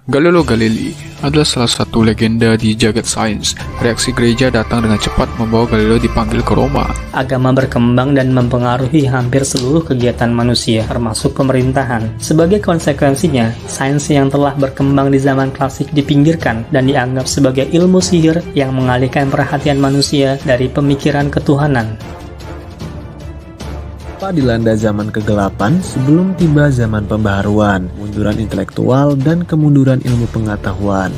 Galileo Galilei adalah salah satu legenda di jagat sains. Reaksi gereja datang dengan cepat membawa Galileo dipanggil ke Roma. Agama berkembang dan mempengaruhi hampir seluruh kegiatan manusia, termasuk pemerintahan. Sebagai konsekuensinya, sains yang telah berkembang di zaman klasik dipinggirkan dan dianggap sebagai ilmu sihir yang mengalihkan perhatian manusia dari pemikiran ketuhanan. Dilanda zaman kegelapan sebelum tiba zaman pembaharuan, kemunduran intelektual, dan kemunduran ilmu pengetahuan.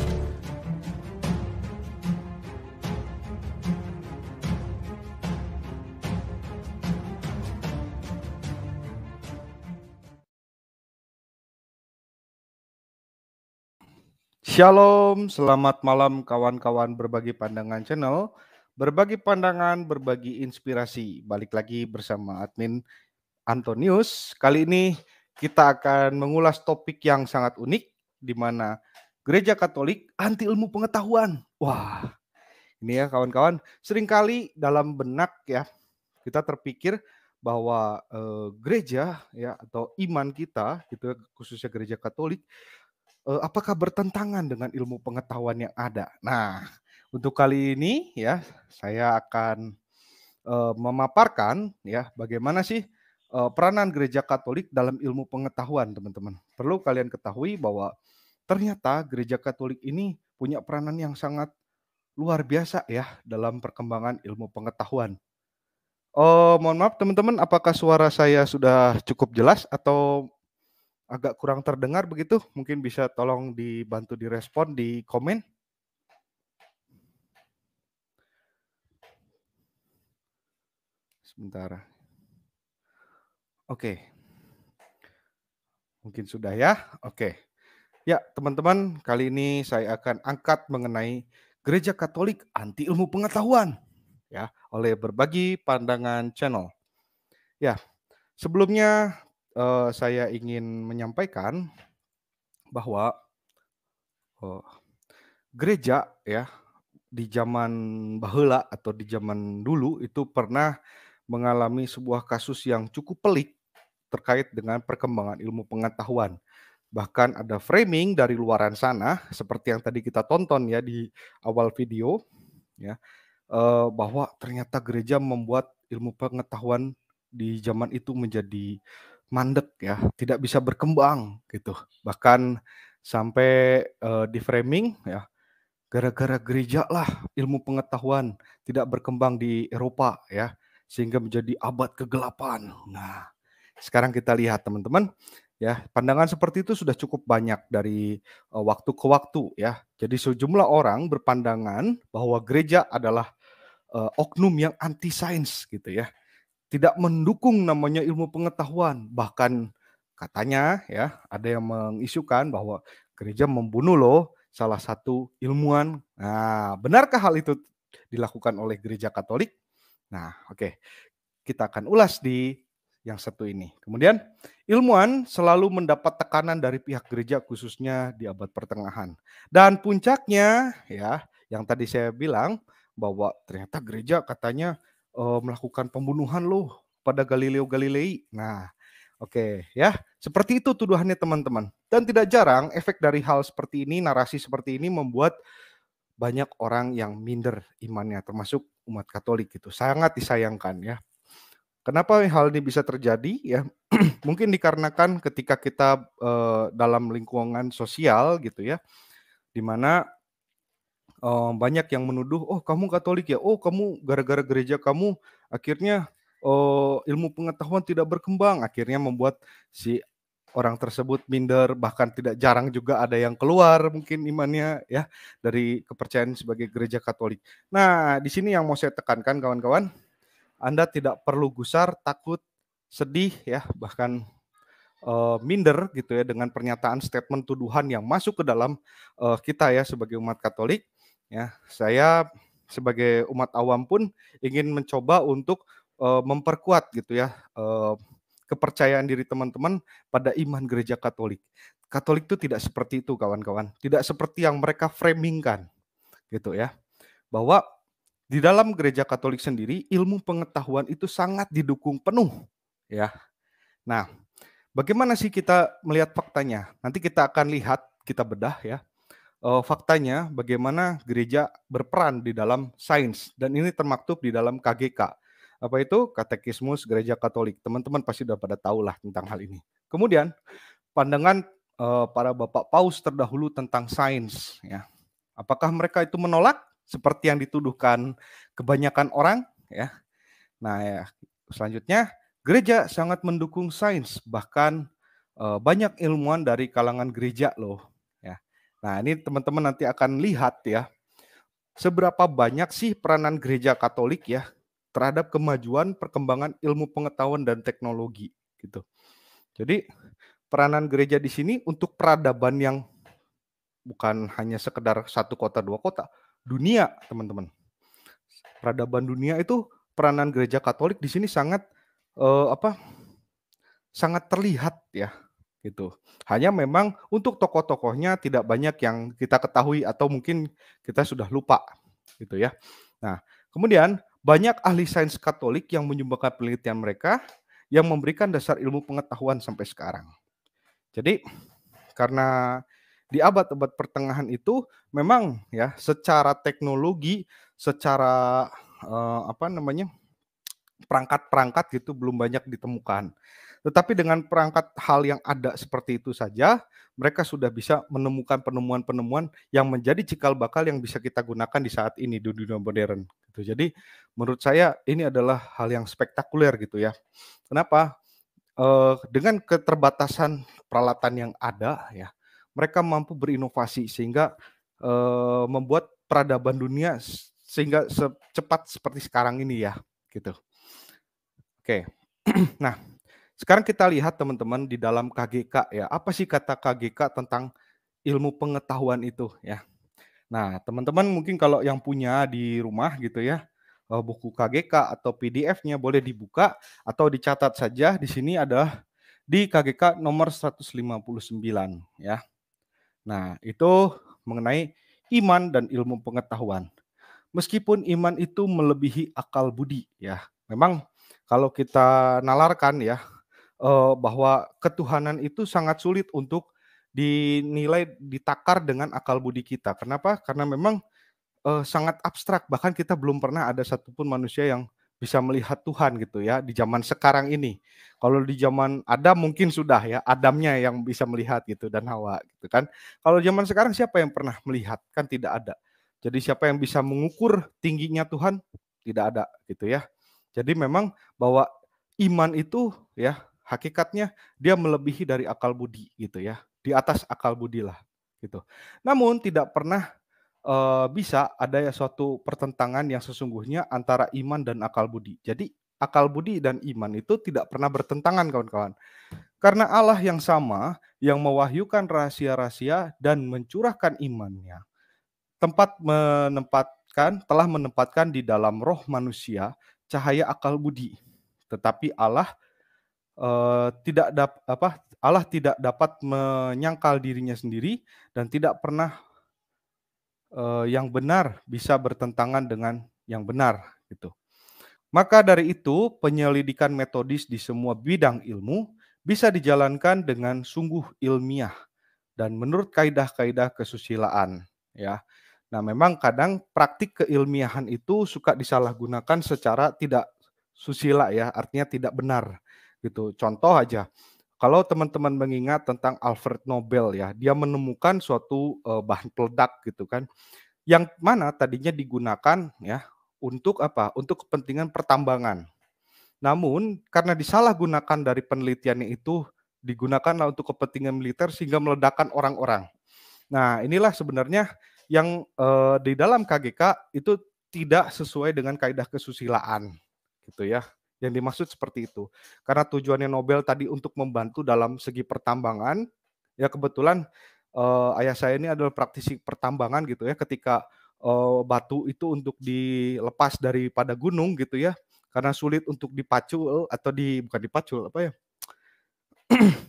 Shalom, selamat malam kawan-kawan Berbagi Pandangan Channel. Berbagi pandangan, berbagi inspirasi. Balik lagi bersama admin Antonius. Kali ini kita akan mengulas topik yang sangat unik, di mana Gereja Katolik anti ilmu pengetahuan. Wah, ini ya kawan-kawan, seringkali dalam benak ya kita terpikir bahwa gereja ya atau iman kita, gitu, khususnya Gereja Katolik, apakah bertentangan dengan ilmu pengetahuan yang ada. Nah, untuk kali ini ya saya akan memaparkan ya bagaimana sih peranan Gereja Katolik dalam ilmu pengetahuan, teman-teman. Perlu kalian ketahui bahwa ternyata Gereja Katolik ini punya peranan yang sangat luar biasa ya dalam perkembangan ilmu pengetahuan. Mohon maaf teman-teman, apakah suara saya sudah cukup jelas atau agak kurang terdengar begitu? Mungkin bisa tolong dibantu direspon di komen. Sebentar. Oke. Mungkin sudah ya. Oke. Ya, teman-teman, kali ini saya akan angkat mengenai Gereja Katolik anti ilmu pengetahuan ya, oleh Berbagi Pandangan Channel. Ya, sebelumnya saya ingin menyampaikan bahwa gereja ya di zaman baheula atau di zaman dulu itu pernah mengalami sebuah kasus yang cukup pelik terkait dengan perkembangan ilmu pengetahuan. Bahkan ada framing dari luaran sana seperti yang tadi kita tonton ya di awal video ya, bahwa ternyata gereja membuat ilmu pengetahuan di zaman itu menjadi mandek ya, tidak bisa berkembang gitu. Bahkan sampai di framing ya, gara-gara gereja lah ilmu pengetahuan tidak berkembang di Eropa ya, sehingga menjadi abad kegelapan. Nah, sekarang kita lihat teman-teman ya, pandangan seperti itu sudah cukup banyak dari waktu ke waktu ya. Jadi sejumlah orang berpandangan bahwa gereja adalah oknum yang anti sains gitu ya. Tidak mendukung namanya ilmu pengetahuan, bahkan katanya ya ada yang mengisukan bahwa gereja membunuh loh salah satu ilmuwan. Nah, benarkah hal itu dilakukan oleh Gereja Katolik? Nah, oke. Kita akan ulas di yang satu ini. Kemudian, ilmuwan selalu mendapat tekanan dari pihak gereja khususnya di abad pertengahan. Dan puncaknya ya, yang tadi saya bilang bahwa ternyata gereja katanya melakukan pembunuhan loh pada Galileo Galilei. Nah, oke ya, seperti itu tuduhannya teman-teman. Dan tidak jarang efek dari hal seperti ini, narasi seperti ini membuat banyak orang yang minder imannya, termasuk umat Katolik gitu. Sangat disayangkan ya. Kenapa hal ini bisa terjadi ya? Mungkin dikarenakan ketika kita dalam lingkungan sosial gitu ya, di mana banyak yang menuduh, "Oh kamu Katolik ya? Oh kamu gara-gara gereja kamu akhirnya ilmu pengetahuan tidak berkembang." Akhirnya membuat si orang tersebut minder, bahkan tidak jarang juga ada yang keluar mungkin imannya ya dari kepercayaan sebagai gereja Katolik. Nah, di sini yang mau saya tekankan kawan-kawan, Anda tidak perlu gusar, takut, sedih ya, bahkan minder gitu ya dengan pernyataan statement tuduhan yang masuk ke dalam kita ya sebagai umat Katolik ya. Saya sebagai umat awam pun ingin mencoba untuk memperkuat gitu ya kepercayaan diri teman-teman pada iman gereja Katolik. Katolik itu tidak seperti itu kawan-kawan, tidak seperti yang mereka framingkan gitu ya. Bahwa di dalam gereja Katolik sendiri ilmu pengetahuan itu sangat didukung penuh ya. Nah, bagaimana sih kita melihat faktanya? Nanti kita akan lihat kita bedah ya. Faktanya bagaimana gereja berperan di dalam sains, dan ini termaktub di dalam KGK. Apa itu? Katekismus Gereja Katolik. Teman-teman pasti sudah pada tahu lah tentang hal ini. Kemudian pandangan para bapak paus terdahulu tentang sains ya. Apakah mereka itu menolak seperti yang dituduhkan kebanyakan orang ya? Nah, ya, selanjutnya gereja sangat mendukung sains, bahkan banyak ilmuwan dari kalangan gereja loh ya. Nah, ini teman-teman nanti akan lihat ya, seberapa banyak sih peranan gereja Katolik ya terhadap kemajuan perkembangan ilmu pengetahuan dan teknologi gitu. Jadi peranan gereja di sini untuk peradaban yang bukan hanya sekedar satu kota, dua kota, dunia, teman-teman. Peradaban dunia itu peranan gereja Katolik di sini sangat sangat terlihat ya gitu. Hanya memang untuk tokoh-tokohnya tidak banyak yang kita ketahui atau mungkin kita sudah lupa gitu ya. Nah, kemudian banyak ahli sains Katolik yang menyumbangkan penelitian mereka yang memberikan dasar ilmu pengetahuan sampai sekarang. Jadi karena di abad-abad pertengahan itu memang ya secara teknologi, secara perangkat-perangkat gitu belum banyak ditemukan. Tetapi dengan perangkat hal yang ada seperti itu saja, mereka sudah bisa menemukan penemuan-penemuan yang menjadi cikal bakal yang bisa kita gunakan di saat ini di dunia modern. Gitu. Jadi menurut saya ini adalah hal yang spektakuler gitu ya. Kenapa? Dengan keterbatasan peralatan yang ada ya, mereka mampu berinovasi sehingga membuat peradaban dunia sehingga secepat seperti sekarang ini ya, gitu. Oke. Nah, sekarang kita lihat teman-teman di dalam KGK ya. Apa sih kata KGK tentang ilmu pengetahuan itu ya? Nah, teman-teman mungkin kalau yang punya di rumah gitu ya, buku KGK atau PDF-nya boleh dibuka atau dicatat saja. Di sini ada di KGK nomor 159 ya. Nah, itu mengenai iman dan ilmu pengetahuan. Meskipun iman itu melebihi akal budi ya. Memang kalau kita nalarkan ya, bahwa ketuhanan itu sangat sulit untuk dinilai, ditakar dengan akal budi kita. Kenapa? Karena memang sangat abstrak, bahkan kita belum pernah ada satupun manusia yang bisa melihat Tuhan gitu ya di zaman sekarang ini. Kalau di zaman Adam mungkin sudah ya, Adamnya yang bisa melihat gitu dan Hawa gitu kan. Kalau zaman sekarang siapa yang pernah melihat? Kan tidak ada. Jadi siapa yang bisa mengukur tingginya Tuhan? Tidak ada gitu ya. Jadi memang bahwa iman itu ya hakikatnya dia melebihi dari akal budi gitu ya. Di atas akal budi lah gitu. Namun tidak pernah bisa ada ya suatu pertentangan yang sesungguhnya antara iman dan akal budi. Jadi akal budi dan iman itu tidak pernah bertentangan kawan-kawan. Karena Allah yang sama yang mewahyukan rahasia-rahasia dan mencurahkan imannya, telah menempatkan di dalam roh manusia cahaya akal budi. Tetapi Allah Allah tidak dapat menyangkal dirinya sendiri dan tidak pernah yang benar bisa bertentangan dengan yang benar gitu. Maka dari itu, penyelidikan metodis di semua bidang ilmu bisa dijalankan dengan sungguh ilmiah dan menurut kaidah-kaidah kesusilaan ya. Nah, memang kadang praktik keilmiahan itu suka disalahgunakan secara tidak susila ya, artinya tidak benar gitu. Contoh aja, kalau teman-teman mengingat tentang Alfred Nobel ya, dia menemukan suatu bahan peledak gitu kan, yang mana tadinya digunakan ya untuk apa? Untuk kepentingan pertambangan. Namun karena disalahgunakan dari penelitiannya itu digunakanlah untuk kepentingan militer sehingga meledakkan orang-orang. Nah, inilah sebenarnya yang di dalam KGK itu tidak sesuai dengan kaidah kesusilaan gitu ya. Yang dimaksud seperti itu. Karena tujuannya Nobel tadi untuk membantu dalam segi pertambangan, ya kebetulan ayah saya ini adalah praktisi pertambangan gitu ya, ketika batu itu untuk dilepas daripada gunung gitu ya, karena sulit untuk dipacu atau bukan dipacu apa ya,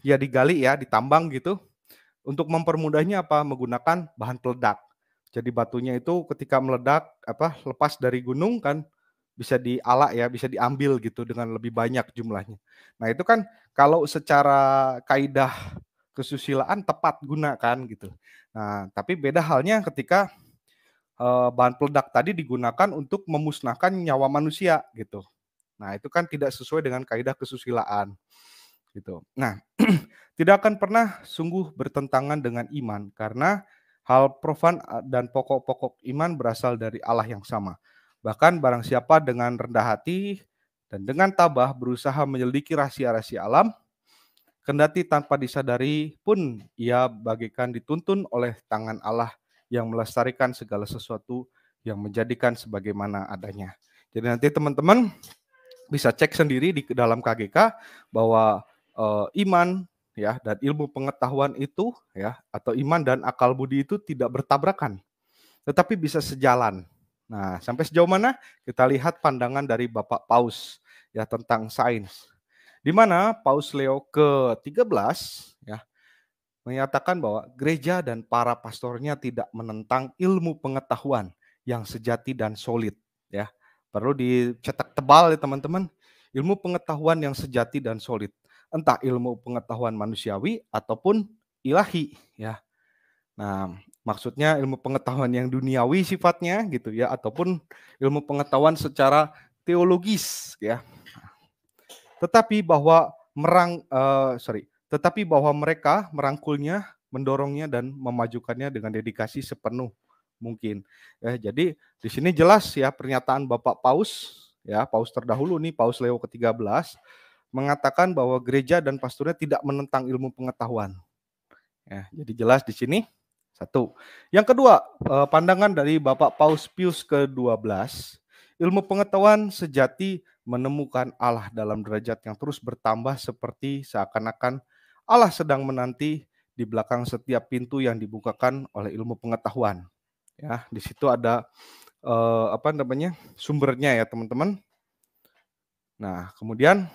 ya digali ya, ditambang gitu. Untuk mempermudahnya apa? Menggunakan bahan peledak. Jadi batunya itu ketika meledak lepas dari gunung kan bisa diala ya, bisa diambil gitu dengan lebih banyak jumlahnya. Nah, itu kan kalau secara kaidah kesusilaan tepat gunakan gitu. Nah, tapi beda halnya ketika bahan peledak tadi digunakan untuk memusnahkan nyawa manusia gitu. Nah, itu kan tidak sesuai dengan kaidah kesusilaan gitu. Nah, tidak akan pernah sungguh bertentangan dengan iman karena hal profan dan pokok-pokok iman berasal dari Allah yang sama. Bahkan barang siapa dengan rendah hati dan dengan tabah berusaha menyelidiki rahasia-rahasia alam, kendati tanpa disadari pun ia bagaikan dituntun oleh tangan Allah yang melestarikan segala sesuatu yang menjadikan sebagaimana adanya. Jadi nanti teman-teman bisa cek sendiri di dalam KGK bahwa iman ya dan ilmu pengetahuan itu ya atau iman dan akal budi itu tidak bertabrakan, tetapi bisa sejalan. Nah, sampai sejauh mana kita lihat pandangan dari Bapak Paus ya tentang sains. Di mana Paus Leo ke-13 ya menyatakan bahwa gereja dan para pastornya tidak menentang ilmu pengetahuan yang sejati dan solid ya. Perlu dicetak tebal ya teman-teman. Ilmu pengetahuan yang sejati dan solid. Entah ilmu pengetahuan manusiawi ataupun ilahi ya. Nah, maksudnya ilmu pengetahuan yang duniawi sifatnya gitu ya ataupun ilmu pengetahuan secara teologis ya. Tetapi bahwa mereka merangkulnya, mendorongnya dan memajukannya dengan dedikasi sepenuh mungkin. Jadi di sini jelas ya pernyataan Bapak Paus ya, Paus terdahulu nih Paus Leo ke-13 mengatakan bahwa gereja dan pastornya tidak menentang ilmu pengetahuan. Ya, jadi jelas di sini satu. Yang kedua, pandangan dari Bapak Paus Pius ke-12, ilmu pengetahuan sejati menemukan Allah dalam derajat yang terus bertambah seperti seakan-akan Allah sedang menanti di belakang setiap pintu yang dibukakan oleh ilmu pengetahuan. Ya, di situ ada sumbernya ya teman-teman. Nah, kemudian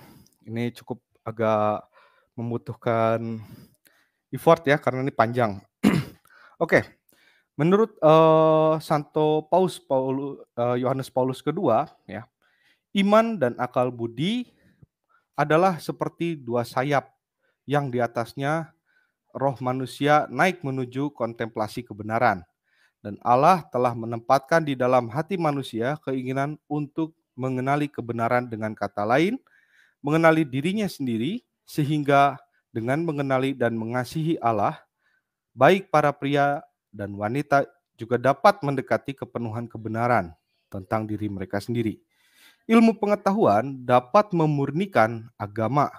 ini cukup agak membutuhkan effort ya karena ini panjang. Oke. Menurut Santo Yohanes Paulus kedua, ya, iman dan akal budi adalah seperti dua sayap yang di atasnya roh manusia naik menuju kontemplasi kebenaran. Dan Allah telah menempatkan di dalam hati manusia keinginan untuk mengenali kebenaran, dengan kata lain, mengenali dirinya sendiri, sehingga dengan mengenali dan mengasihi Allah, baik para pria dan wanita juga dapat mendekati kepenuhan kebenaran tentang diri mereka sendiri. Ilmu pengetahuan dapat memurnikan agama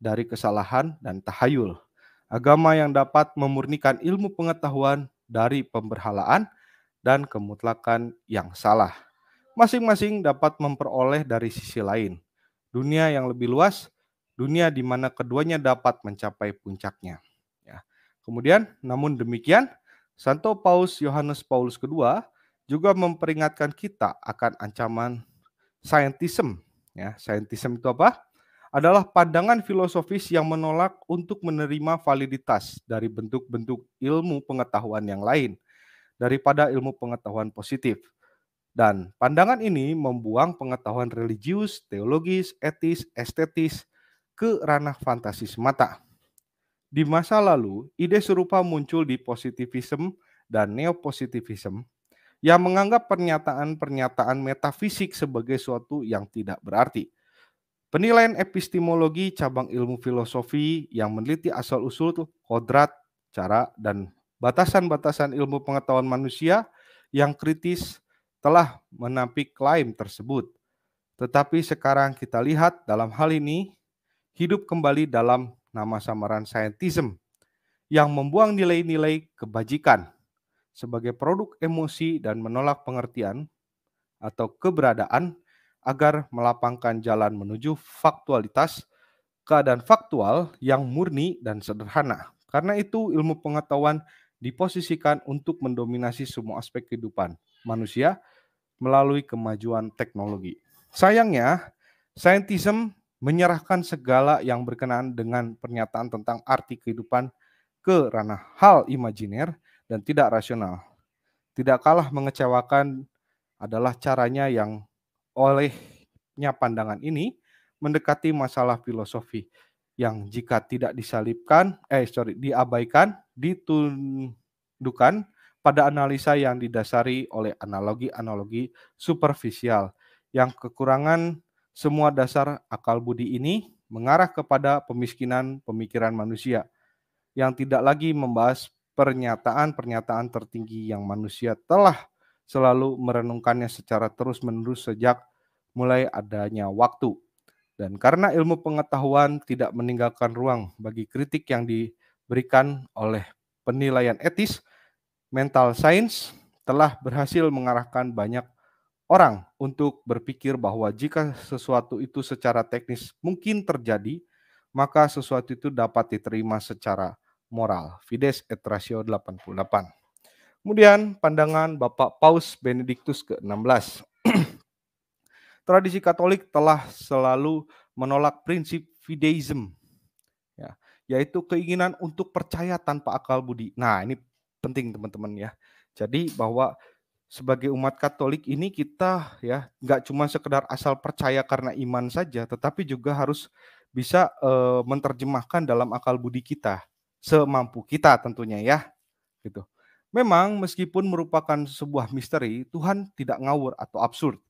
dari kesalahan dan tahayul. Agama yang dapat memurnikan ilmu pengetahuan dari pemberhalaan dan kemutlakan yang salah. Masing-masing dapat memperoleh dari sisi lain. Dunia yang lebih luas, dunia di mana keduanya dapat mencapai puncaknya. Ya. Kemudian, namun demikian, Santo Paus Yohanes Paulus II juga memperingatkan kita akan ancaman scientism. Ya, scientism itu apa? Adalah pandangan filosofis yang menolak untuk menerima validitas dari bentuk-bentuk ilmu pengetahuan yang lain daripada ilmu pengetahuan positif. Dan pandangan ini membuang pengetahuan religius, teologis, etis, estetis ke ranah fantasi semata. Di masa lalu, ide serupa muncul di positivisme dan neopositivisme yang menganggap pernyataan-pernyataan metafisik sebagai suatu yang tidak berarti. Penilaian epistemologi cabang ilmu filosofi yang meneliti asal-usul, kodrat, cara, dan batasan-batasan ilmu pengetahuan manusia yang kritis telah menampik klaim tersebut. Tetapi sekarang kita lihat dalam hal ini hidup kembali dalam nama samaran scientism yang membuang nilai-nilai kebajikan sebagai produk emosi dan menolak pengertian atau keberadaan agar melapangkan jalan menuju faktualitas, keadaan faktual yang murni dan sederhana. Karena itu ilmu pengetahuan diposisikan untuk mendominasi semua aspek kehidupan manusia melalui kemajuan teknologi. Sayangnya, scientism menyerahkan segala yang berkenaan dengan pernyataan tentang arti kehidupan ke ranah hal imajiner dan tidak rasional. Tidak kalah mengecewakan adalah caranya yang olehnya pandangan ini mendekati masalah filosofi, yang jika tidak diabaikan, ditundukkan pada analisa yang didasari oleh analogi-analogi superficial. Yang kekurangan semua dasar akal budi ini mengarah kepada pemiskinan pemikiran manusia yang tidak lagi membahas pernyataan-pernyataan tertinggi yang manusia telah selalu merenungkannya secara terus-menerus sejak mulai adanya waktu. Dan karena ilmu pengetahuan tidak meninggalkan ruang bagi kritik yang diberikan oleh penilaian etis, mental science telah berhasil mengarahkan banyak orang untuk berpikir bahwa jika sesuatu itu secara teknis mungkin terjadi, maka sesuatu itu dapat diterima secara moral. Fides et Ratio 88. Kemudian pandangan Bapak Paus Benediktus ke-16. Tradisi Katolik telah selalu menolak prinsip fideism, ya, yaitu keinginan untuk percaya tanpa akal budi. Nah, ini penting teman-teman ya. Jadi bahwa sebagai umat Katolik ini kita ya nggak cuma sekedar asal percaya karena iman saja, tetapi juga harus bisa menerjemahkan dalam akal budi kita, semampu kita tentunya ya, gitu. Memang meskipun merupakan sebuah misteri, Tuhan tidak ngawur atau absurd.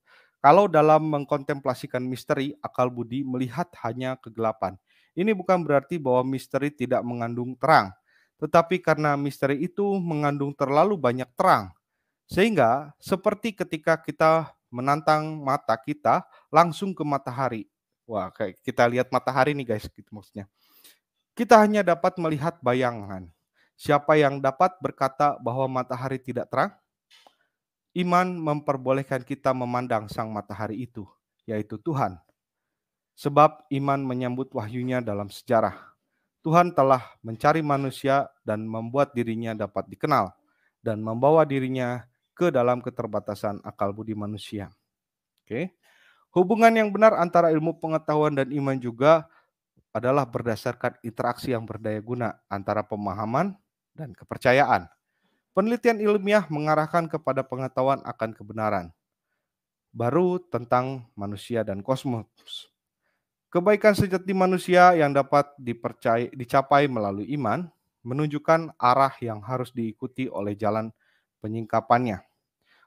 Kalau dalam mengkontemplasikan misteri, akal budi melihat hanya kegelapan. Ini bukan berarti bahwa misteri tidak mengandung terang, tetapi karena misteri itu mengandung terlalu banyak terang, sehingga seperti ketika kita menantang mata kita langsung ke matahari. Wah, kayak kita lihat matahari nih guys, gitu maksudnya. Kita hanya dapat melihat bayangan. Siapa yang dapat berkata bahwa matahari tidak terang? Iman memperbolehkan kita memandang sang matahari itu, yaitu Tuhan. Sebab iman menyambut wahyunya dalam sejarah. Tuhan telah mencari manusia dan membuat dirinya dapat dikenal dan membawa dirinya ke dalam keterbatasan akal budi manusia. Oke. Hubungan yang benar antara ilmu pengetahuan dan iman juga adalah berdasarkan interaksi yang berdaya guna antara pemahaman dan kepercayaan. Penelitian ilmiah mengarahkan kepada pengetahuan akan kebenaran baru tentang manusia dan kosmos. Kebaikan sejati manusia yang dapat dicapai melalui iman menunjukkan arah yang harus diikuti oleh jalan penyingkapannya.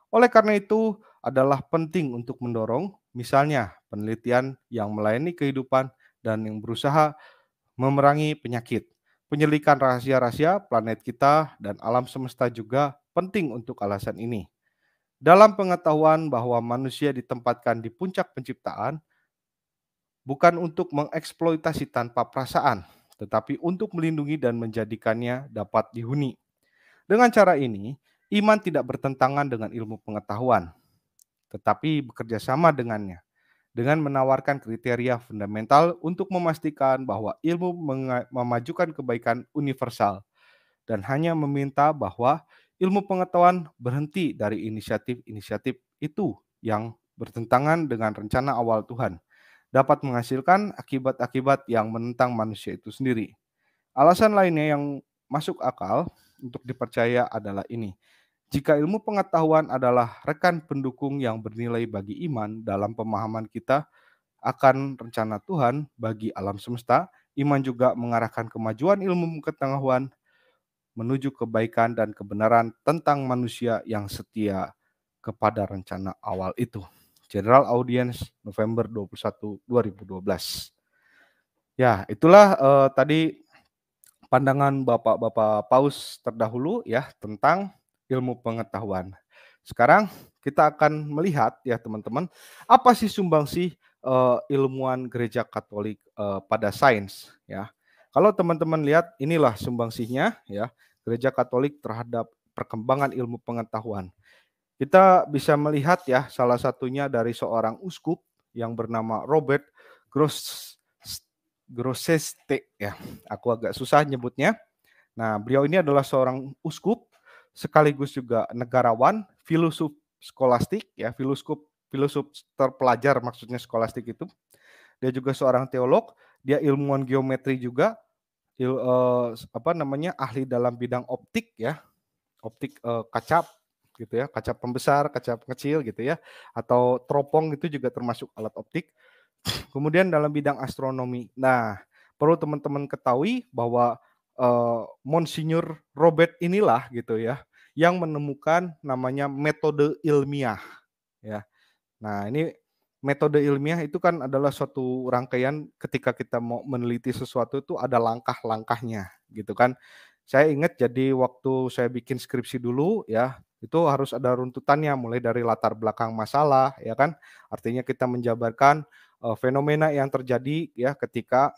Oleh karena itu, adalah penting untuk mendorong, misalnya penelitian yang melayani kehidupan dan yang berusaha memerangi penyakit. Penyelidikan rahasia-rahasia planet kita dan alam semesta juga penting untuk alasan ini. Dalam pengetahuan bahwa manusia ditempatkan di puncak penciptaan, bukan untuk mengeksploitasi tanpa perasaan, tetapi untuk melindungi dan menjadikannya dapat dihuni. Dengan cara ini, iman tidak bertentangan dengan ilmu pengetahuan, tetapi bekerja sama dengannya, dengan menawarkan kriteria fundamental untuk memastikan bahwa ilmu memajukan kebaikan universal, dan hanya meminta bahwa ilmu pengetahuan berhenti dari inisiatif-inisiatif itu yang bertentangan dengan rencana awal Tuhan, dapat menghasilkan akibat-akibat yang menentang manusia itu sendiri. Alasan lainnya yang masuk akal untuk dipercaya adalah ini. Jika ilmu pengetahuan adalah rekan pendukung yang bernilai bagi iman dalam pemahaman kita akan rencana Tuhan bagi alam semesta, iman juga mengarahkan kemajuan ilmu pengetahuan menuju kebaikan dan kebenaran tentang manusia yang setia kepada rencana awal itu. General Audience November 21, 2012. Ya, itulah tadi pandangan Bapak-Bapak Paus terdahulu ya tentang ilmu pengetahuan. Sekarang kita akan melihat ya teman-teman, apa sih sumbangsih ilmuwan Gereja Katolik pada sains ya. Kalau teman-teman lihat inilah sumbangsihnya ya Gereja Katolik terhadap perkembangan ilmu pengetahuan. Kita bisa melihat ya salah satunya dari seorang uskup yang bernama Robert Grosseteste ya. Aku agak susah nyebutnya. Nah, beliau ini adalah seorang uskup sekaligus juga negarawan, filosof skolastik ya, filosof terpelajar maksudnya skolastik itu. Dia juga seorang teolog, dia ilmuwan geometri juga, ahli dalam bidang optik ya. Optik kaca gitu ya, kaca pembesar, kaca kecil gitu ya, atau teropong itu juga termasuk alat optik. Kemudian dalam bidang astronomi. Nah, perlu teman-teman ketahui bahwa Monsinyur Robert inilah gitu ya yang menemukan namanya metode ilmiah ya. Nah, ini metode ilmiah itu kan adalah suatu rangkaian ketika kita mau meneliti sesuatu itu ada langkah-langkahnya gitu kan. Saya ingat jadi waktu saya bikin skripsi dulu ya, itu harus ada runtutannya mulai dari latar belakang masalah ya kan. Artinya kita menjabarkan fenomena yang terjadi ya ketika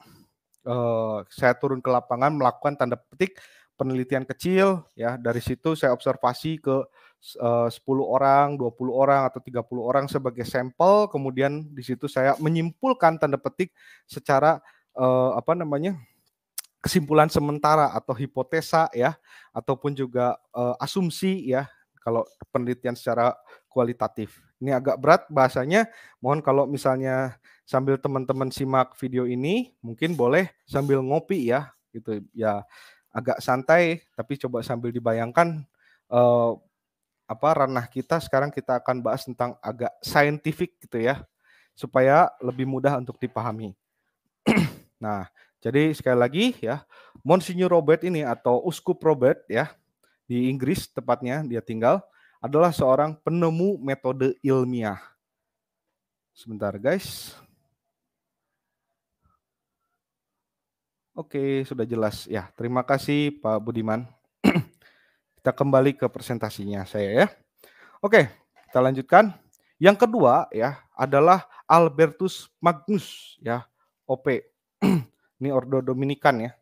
saya turun ke lapangan melakukan tanda petik penelitian kecil ya, dari situ saya observasi ke 10 orang, 20 orang atau 30 orang sebagai sampel, kemudian di situ saya menyimpulkan tanda petik secara apa namanya? Kesimpulan sementara atau hipotesa ya, ataupun juga asumsi ya, kalau penelitian secara kualitatif. Ini agak berat bahasanya, mohon kalau misalnya sambil teman-teman simak video ini, mungkin boleh sambil ngopi ya, gitu. Ya agak santai, tapi coba sambil dibayangkan, eee, ranah kita sekarang kita akan bahas tentang agak scientific gitu ya, supaya lebih mudah untuk dipahami. Nah, jadi sekali lagi ya, Monsinyur Robert ini atau Uskup Robert ya, di Inggris tepatnya dia tinggal, adalah seorang penemu metode ilmiah. Sebentar guys. Oke, sudah jelas. Ya, terima kasih Pak Budiman. Kita kembali ke presentasinya saya ya. Oke, kita lanjutkan. Yang kedua ya adalah Albertus Magnus ya, OP. Ini Ordo Dominikan ya.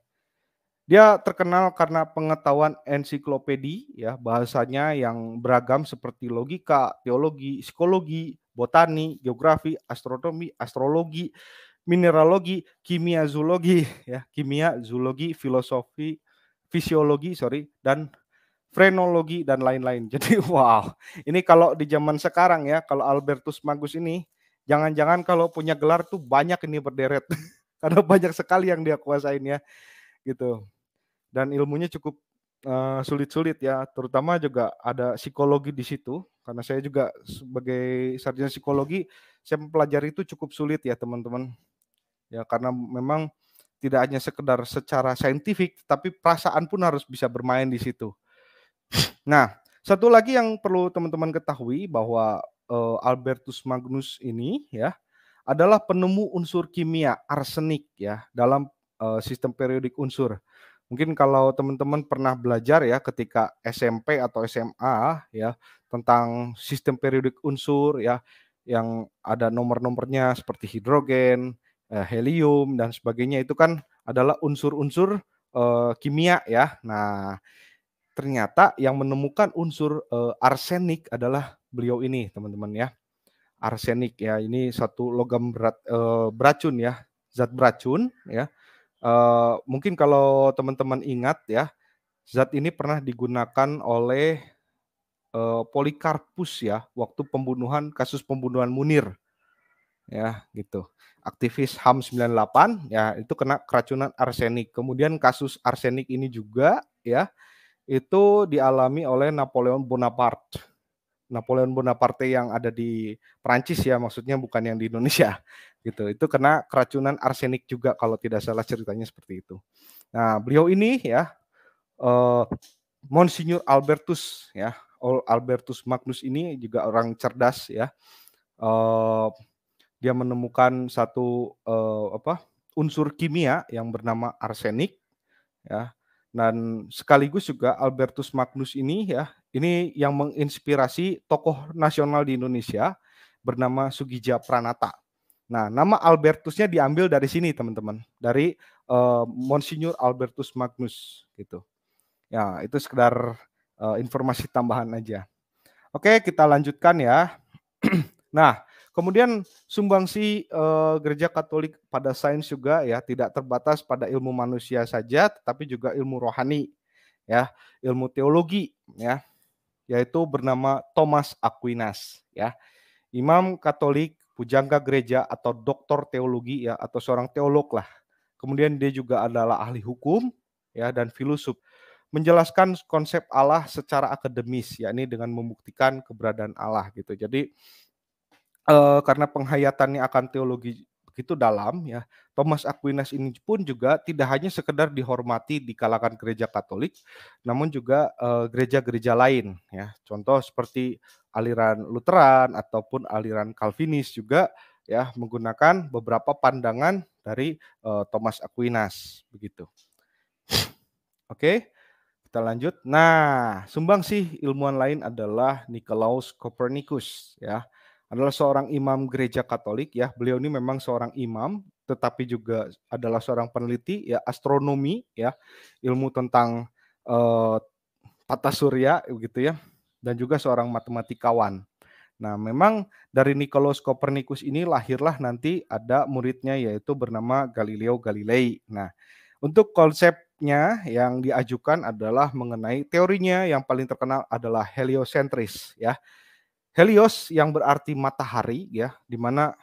Dia terkenal karena pengetahuan ensiklopedi ya, bahasanya yang beragam seperti logika, teologi, psikologi, botani, geografi, astronomi, astrologi, mineralogi, kimia, zoologi ya, kimia, zoologi, filosofi, fisiologi, dan frenologi dan lain-lain. Jadi wow, ini kalau di zaman sekarang ya, kalau Albertus Magnus ini jangan-jangan kalau punya gelar tuh banyak ini berderet. Karena banyak sekali yang dia kuasain ya, gitu. Dan ilmunya cukup sulit-sulit ya, terutama juga ada psikologi di situ, karena saya juga sebagai sarjana psikologi, saya mempelajari itu cukup sulit ya teman-teman. Ya karena memang tidak hanya sekedar secara saintifik, tapi perasaan pun harus bisa bermain di situ. Nah, satu lagi yang perlu teman-teman ketahui bahwa Albertus Magnus ini ya, adalah penemu unsur kimia arsenik ya dalam sistem periodik unsur. Mungkin kalau teman-teman pernah belajar ya ketika SMP atau SMA ya tentang sistem periodik unsur ya yang ada nomor-nomornya seperti hidrogen, helium dan sebagainya itu kan adalah unsur-unsur kimia ya. Nah, ternyata yang menemukan unsur arsenik adalah beliau ini teman-teman ya. Arsenik ya, ini satu logam berat beracun ya, zat beracun ya. Mungkin kalau teman-teman ingat ya, zat ini pernah digunakan oleh Polikarpus ya, waktu kasus pembunuhan Munir ya gitu. Aktivis HAM 98 ya itu kena keracunan arsenik. Kemudian kasus arsenik ini juga ya itu dialami oleh Napoleon Bonaparte. Napoleon Bonaparte yang ada di Prancis ya, maksudnya bukan yang di Indonesia gitu. Itu kena keracunan arsenik juga kalau tidak salah ceritanya seperti itu. Nah, beliau ini ya Monsignor Albertus ya, Albertus Magnus ini juga orang cerdas ya. Dia menemukan satu unsur kimia yang bernama arsenik ya. Dan sekaligus juga Albertus Magnus ini ya, ini yang menginspirasi tokoh nasional di Indonesia bernama Soegija Pranata. Nah, nama Albertusnya diambil dari sini teman-teman, dari Monsignor Albertus Magnus gitu. Ya, itu sekedar informasi tambahan aja. Oke, kita lanjutkan ya. Nah, kemudian sumbangsi Gereja Katolik pada sains juga ya tidak terbatas pada ilmu manusia saja, tetapi juga ilmu rohani, ya, ilmu teologi, ya, yaitu bernama Thomas Aquinas, ya, imam Katolik, pujangga gereja atau doktor teologi ya atau seorang teolog lah. Kemudian dia juga adalah ahli hukum, ya, dan filosof. Menjelaskan konsep Allah secara akademis, yakni dengan membuktikan keberadaan Allah gitu. Jadi karena penghayatannya akan begitu dalam ya. Thomas Aquinas ini pun juga tidak hanya sekedar dihormati di kalangan gereja Katolik, namun juga gereja-gereja lain ya. Contoh seperti aliran Lutheran ataupun aliran Calvinis juga ya menggunakan beberapa pandangan dari Thomas Aquinas begitu. Oke, kita lanjut. Nah, sumbangsih ilmuwan lain adalah Nicolaus Copernicus ya. Adalah seorang imam gereja Katolik ya. Beliau ini memang seorang imam tetapi juga adalah seorang peneliti ya astronomi ya, ilmu tentang tata surya begitu ya, dan juga seorang matematikawan. Nah, memang dari Nicolaus Copernicus ini lahirlah nanti ada muridnya yaitu bernama Galileo Galilei. Nah, untuk konsepnya yang diajukan adalah mengenai teorinya yang paling terkenal adalah heliocentris ya. Helios yang berarti matahari ya, di mana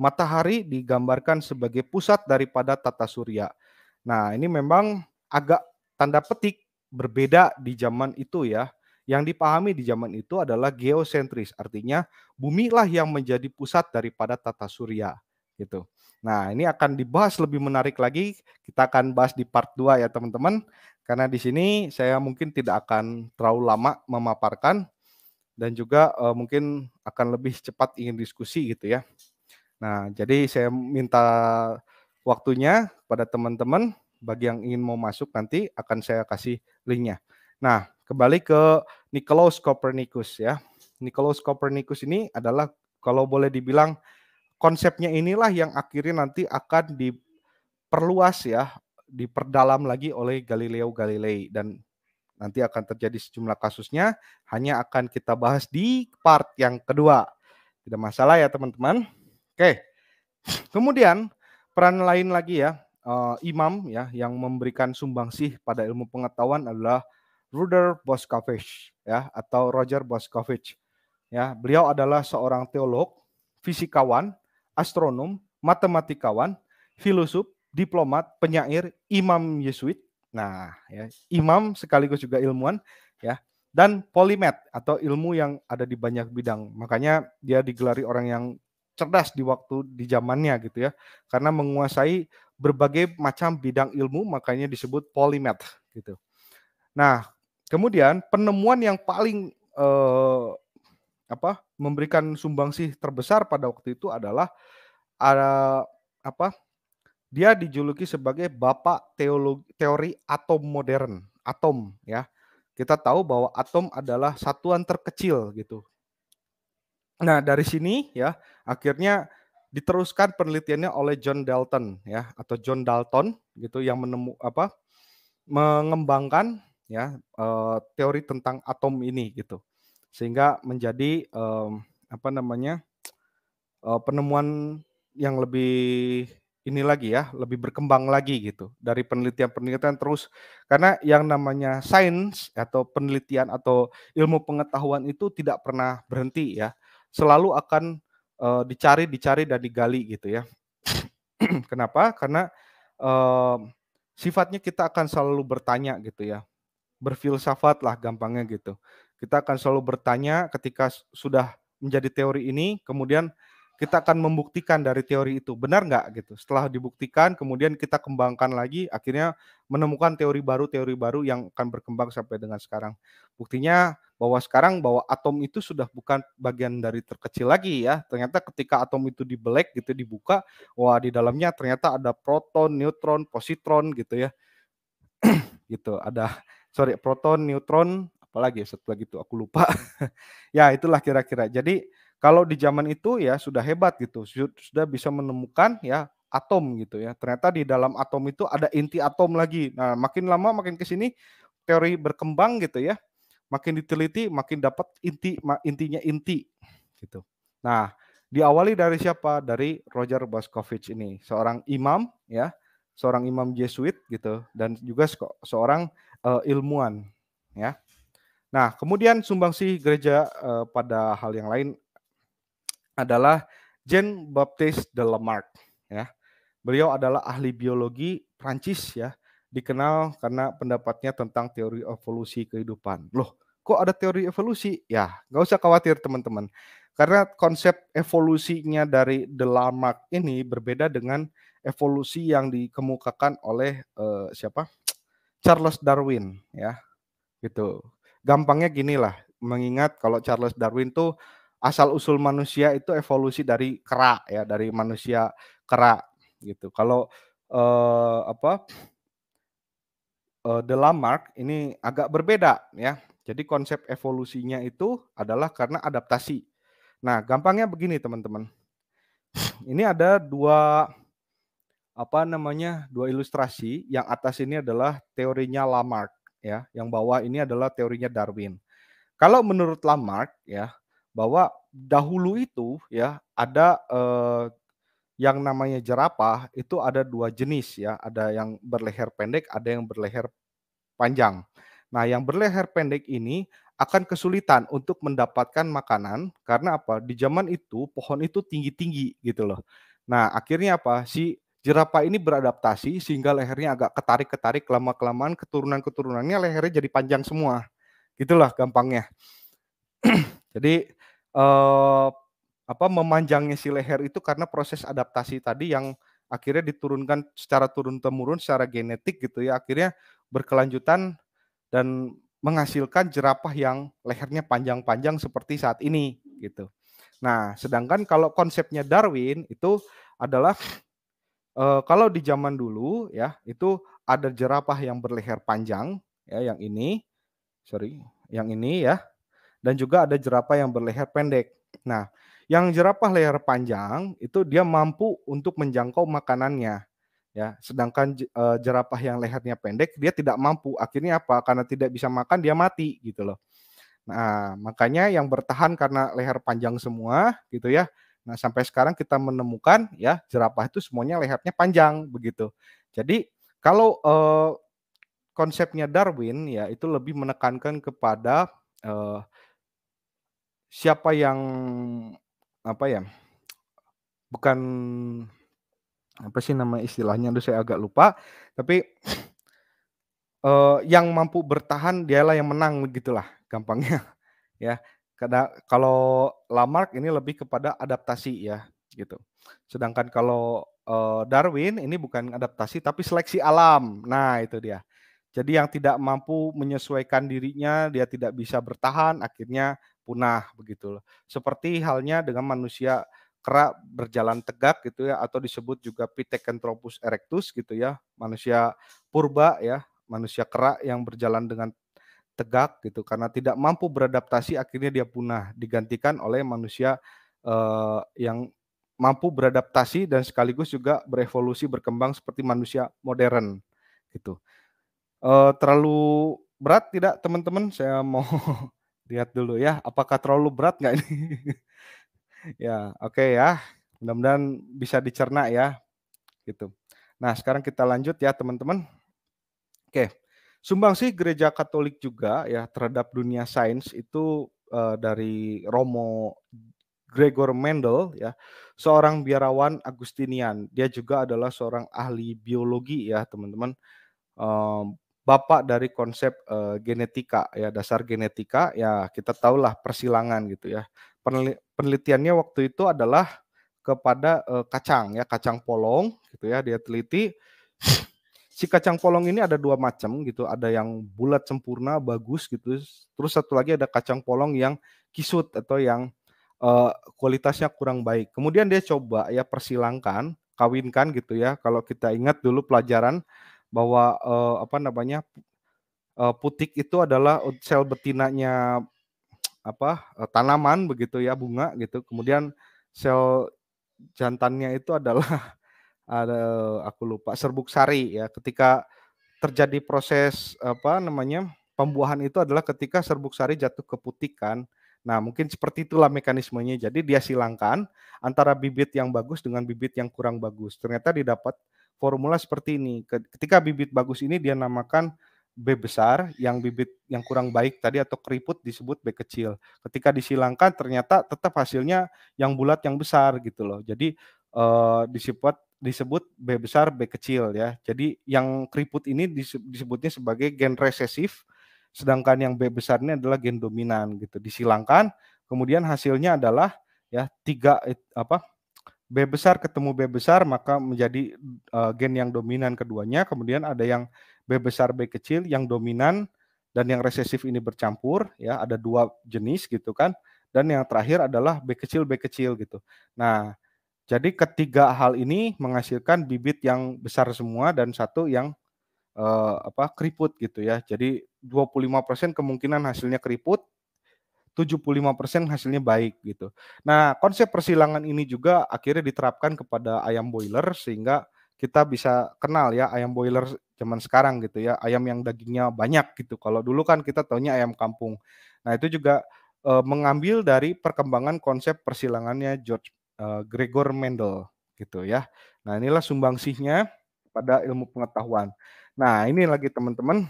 matahari digambarkan sebagai pusat daripada tata surya. Nah, ini memang agak tanda petik berbeda di zaman itu ya. Yang dipahami di zaman itu adalah geosentris, artinya bumilah yang menjadi pusat daripada tata surya gitu. Nah, ini akan dibahas lebih menarik lagi. Kita akan bahas di part 2 ya, teman-teman. Karena di sini saya mungkin tidak akan terlalu lama memaparkan dan juga mungkin akan lebih cepat ingin diskusi gitu ya. Nah, jadi saya minta waktunya pada teman-teman, bagi yang ingin mau masuk nanti akan saya kasih linknya. Nah, kembali ke Nicolaus Copernicus ya. Nicolaus Copernicus ini adalah kalau boleh dibilang konsepnya inilah yang akhirnya nanti akan diperluas ya, diperdalam lagi oleh Galileo Galilei dan nanti akan terjadi sejumlah kasusnya, hanya akan kita bahas di part yang kedua. Tidak masalah ya teman-teman. Oke. Kemudian peran lain lagi ya, imam ya yang memberikan sumbangsih pada ilmu pengetahuan adalah Ruther Boscovich ya atau Roger Boscovich. Ya, beliau adalah seorang teolog, fisikawan, astronom, matematikawan, filosof, diplomat, penyair, imam Yesuit. Nah, ya, imam sekaligus juga ilmuwan ya dan polimet atau ilmu yang ada di banyak bidang. Makanya dia digelari orang yang cerdas di waktu di zamannya gitu ya. Karena menguasai berbagai macam bidang ilmu makanya disebut polimet gitu. Nah, kemudian penemuan yang paling memberikan sumbangsih terbesar pada waktu itu adalah dia dijuluki sebagai bapak teori atom modern. Atom ya. Kita tahu bahwa atom adalah satuan terkecil gitu. Nah, dari sini ya akhirnya diteruskan penelitiannya oleh John Dalton ya atau John Dalton gitu yang mengembangkan ya teori tentang atom ini gitu. Sehingga menjadi penemuan yang lebih ini lagi ya, lebih berkembang lagi gitu. Dari penelitian-penelitian terus karena yang namanya sains atau penelitian atau ilmu pengetahuan itu tidak pernah berhenti ya. Selalu akan dicari dan digali gitu ya. Kenapa? Karena sifatnya kita akan selalu bertanya gitu ya. Berfilsafat lah gampangnya gitu. Kita akan selalu bertanya ketika sudah menjadi teori ini, kemudian kita akan membuktikan dari teori itu, benar nggak gitu. Setelah dibuktikan, kemudian kita kembangkan lagi, akhirnya menemukan teori baru yang akan berkembang sampai dengan sekarang. Buktinya bahwa sekarang bahwa atom itu sudah bukan bagian dari terkecil lagi ya. Ternyata ketika atom itu dibelek gitu, dibuka, wah di dalamnya ternyata ada proton, neutron, positron gitu ya. Gitu, ada proton, neutron, apalagi satu lagi itu aku lupa. Ya, itulah kira-kira. Jadi kalau di zaman itu ya sudah hebat gitu, sudah bisa menemukan ya atom gitu ya. Ternyata di dalam atom itu ada inti atom lagi. Nah, makin lama makin ke sini teori berkembang gitu ya. Makin diteliti makin dapat intinya inti gitu. Nah, diawali dari siapa? Dari Roger Boscovich ini, seorang imam ya, seorang imam Jesuit gitu dan juga seorang ilmuwan ya. Nah, kemudian sumbangsih gereja pada hal yang lain adalah Jean-Baptiste de Lamarck ya. Beliau adalah ahli biologi Prancis ya, dikenal karena pendapatnya tentang teori evolusi kehidupan. Loh, kok ada teori evolusi? Ya, nggak usah khawatir teman-teman. Karena konsep evolusinya dari de Lamarck ini berbeda dengan evolusi yang dikemukakan oleh siapa? Charles Darwin ya, gitu. Gampangnya ginilah, mengingat kalau Charles Darwin tuh asal-usul manusia itu evolusi dari kera ya, dari manusia kera gitu. Kalau apa de Lamarck ini agak berbeda ya. Jadi konsep evolusinya itu adalah karena adaptasi. Nah, gampangnya begini teman-teman. Ini ada dua ilustrasi. Yang atas ini adalah teorinya Lamarck ya, yang bawah ini adalah teorinya Darwin. Kalau menurut Lamarck ya, bahwa dahulu itu ya ada yang namanya jerapah itu ada dua jenis ya, ada yang berleher pendek, ada yang berleher panjang. Nah, yang berleher pendek ini akan kesulitan untuk mendapatkan makanan karena apa? Di zaman itu pohon itu tinggi-tinggi gitu loh. Nah, akhirnya apa? Si jerapah ini beradaptasi sehingga lehernya agak ketarik-ketarik, lama-kelamaan keturunan-keturunannya lehernya jadi panjang semua. Gitulah gampangnya. Jadi memanjangnya si leher itu karena proses adaptasi tadi yang akhirnya diturunkan secara turun-temurun secara genetik gitu ya, akhirnya berkelanjutan dan menghasilkan jerapah yang lehernya panjang-panjang seperti saat ini gitu. Nah, sedangkan kalau konsepnya Darwin itu adalah kalau di zaman dulu ya, itu ada jerapah yang berleher panjang ya, yang ini ya, dan juga ada jerapah yang berleher pendek. Nah, yang jerapah leher panjang itu dia mampu untuk menjangkau makanannya ya, sedangkan jerapah yang lehernya pendek dia tidak mampu. Akhirnya apa? Karena tidak bisa makan dia mati gitu loh. Nah, makanya yang bertahan karena leher panjang semua gitu ya. Nah, sampai sekarang kita menemukan ya jerapah itu semuanya lehernya panjang begitu. Jadi kalau konsepnya Darwin ya itu lebih menekankan kepada siapa yang apa ya? Bukan apa sih nama istilahnya? Aduh saya agak lupa. Tapi yang mampu bertahan dialah yang menang begitulah gampangnya ya. Kalau Lamarck ini lebih kepada adaptasi ya gitu. Sedangkan kalau Darwin ini bukan adaptasi tapi seleksi alam. Nah, itu dia. Jadi yang tidak mampu menyesuaikan dirinya, dia tidak bisa bertahan, akhirnya punah begitu loh. Seperti halnya dengan manusia kera berjalan tegak gitu ya, atau disebut juga Pithecanthropus erectus gitu ya, manusia purba ya, manusia kera yang berjalan dengan tegak gitu karena tidak mampu beradaptasi akhirnya dia punah, digantikan oleh manusia yang mampu beradaptasi dan sekaligus juga berevolusi berkembang seperti manusia modern gitu. Terlalu berat tidak teman-teman? Saya mau lihat dulu ya, apakah terlalu berat nggak ini? Ya, oke ya, mudah-mudahan bisa dicerna ya, gitu. Nah, sekarang kita lanjut ya teman-teman. Oke, sumbangsi Gereja Katolik juga ya terhadap dunia sains itu dari Romo Gregor Mendel ya, seorang biarawan Agustinian. Dia juga adalah seorang ahli biologi ya teman-teman. Bapak dari konsep genetika ya, dasar genetika ya kita tahulah persilangan gitu ya. Penelitiannya waktu itu adalah kepada kacang ya, kacang polong gitu ya, dia teliti. Si kacang polong ini ada dua macam gitu, ada yang bulat sempurna bagus gitu, terus satu lagi ada kacang polong yang kisut atau yang kualitasnya kurang baik. Kemudian dia coba ya persilangkan, kawinkan gitu ya. Kalau kita ingat dulu pelajaran bahwa putik itu adalah sel betinanya tanaman begitu ya, bunga gitu. Kemudian sel jantannya itu adalah aku lupa, serbuk sari ya. Ketika terjadi proses pembuahan itu adalah ketika serbuk sari jatuh ke putik kan. Nah, mungkin seperti itulah mekanismenya. Jadi dia silangkan antara bibit yang bagus dengan bibit yang kurang bagus. Ternyata didapat formula seperti ini. Ketika bibit bagus ini dia namakan B besar, yang bibit yang kurang baik tadi atau keriput disebut B kecil. Ketika disilangkan ternyata tetap hasilnya yang bulat yang besar gitu loh. Jadi disebut B besar B kecil ya. Jadi yang keriput ini disebutnya sebagai gen resesif, sedangkan yang B besar ini adalah gen dominan gitu. Disilangkan, kemudian hasilnya adalah ya, B besar ketemu B besar maka menjadi gen yang dominan keduanya, kemudian ada yang B besar B kecil yang dominan dan yang resesif ini bercampur, ya, ada 2 jenis gitu kan, dan yang terakhir adalah B kecil gitu. Nah, jadi ketiga hal ini menghasilkan bibit yang besar semua dan satu yang keriput gitu ya. Jadi 25% kemungkinan hasilnya keriput, 75% hasilnya baik gitu. Nah, konsep persilangan ini juga akhirnya diterapkan kepada ayam boiler sehingga kita bisa kenal ya ayam boiler zaman sekarang gitu ya, ayam yang dagingnya banyak gitu. Kalau dulu kan kita taunya ayam kampung. Nah, itu juga mengambil dari perkembangan konsep persilangannya Gregor Mendel gitu ya. Nah, inilah sumbangsihnya pada ilmu pengetahuan. Nah, ini lagi teman-teman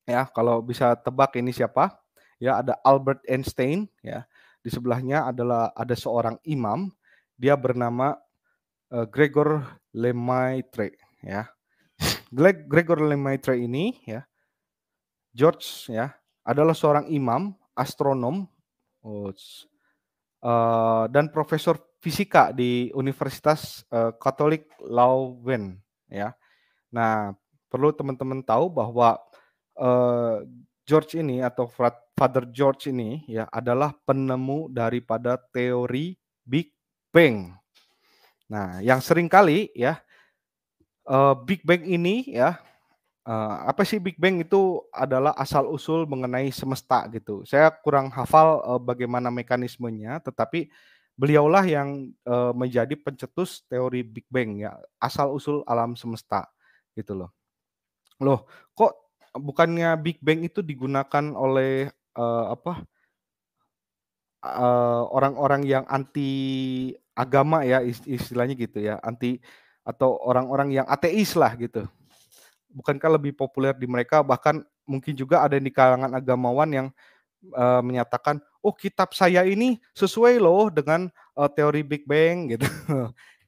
ya, kalau bisa tebak ini siapa? Ya, ada Albert Einstein ya. Di sebelahnya ada seorang imam, dia bernama Gregor Lemaitre ya. Gregor Lemaitre ini ya, George ya, adalah seorang imam, astronom, dan profesor fisika di Universitas Katolik Leuven ya. Nah, perlu teman-teman tahu bahwa George ini atau Father George ini ya adalah penemu daripada teori Big Bang. Nah, yang sering kali ya Big Bang ini ya apa sih Big Bang itu adalah asal-usul mengenai semesta gitu. Saya kurang hafal bagaimana mekanismenya, tetapi beliaulah yang menjadi pencetus teori Big Bang ya, asal-usul alam semesta gitu loh. Loh, kok bukannya Big Bang itu digunakan oleh orang-orang yang anti agama ya istilahnya gitu ya, anti atau orang-orang yang ateis lah gitu. Bukankah lebih populer di mereka, bahkan mungkin juga ada di kalangan agamawan yang menyatakan, "Oh, kitab saya ini sesuai loh dengan teori Big Bang," gitu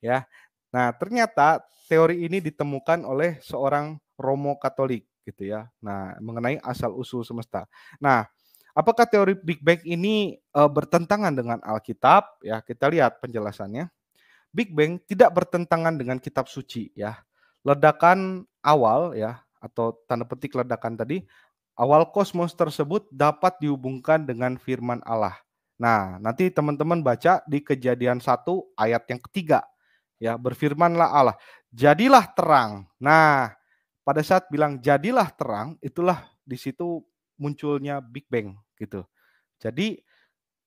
ya. Nah, ternyata teori ini ditemukan oleh seorang Romo Katolik gitu ya. Nah, mengenai asal-usul semesta. Nah, apakah teori Big Bang ini bertentangan dengan Alkitab? Ya, kita lihat penjelasannya. Big Bang tidak bertentangan dengan kitab suci ya. Ledakan awal ya atau tanda petik ledakan tadi, awal kosmos tersebut dapat dihubungkan dengan firman Allah. Nah, nanti teman-teman baca di Kejadian 1 ayat yang ketiga. Ya, berfirmanlah Allah, jadilah terang. Nah, pada saat bilang jadilah terang, itulah di situ munculnya Big Bang gitu. Jadi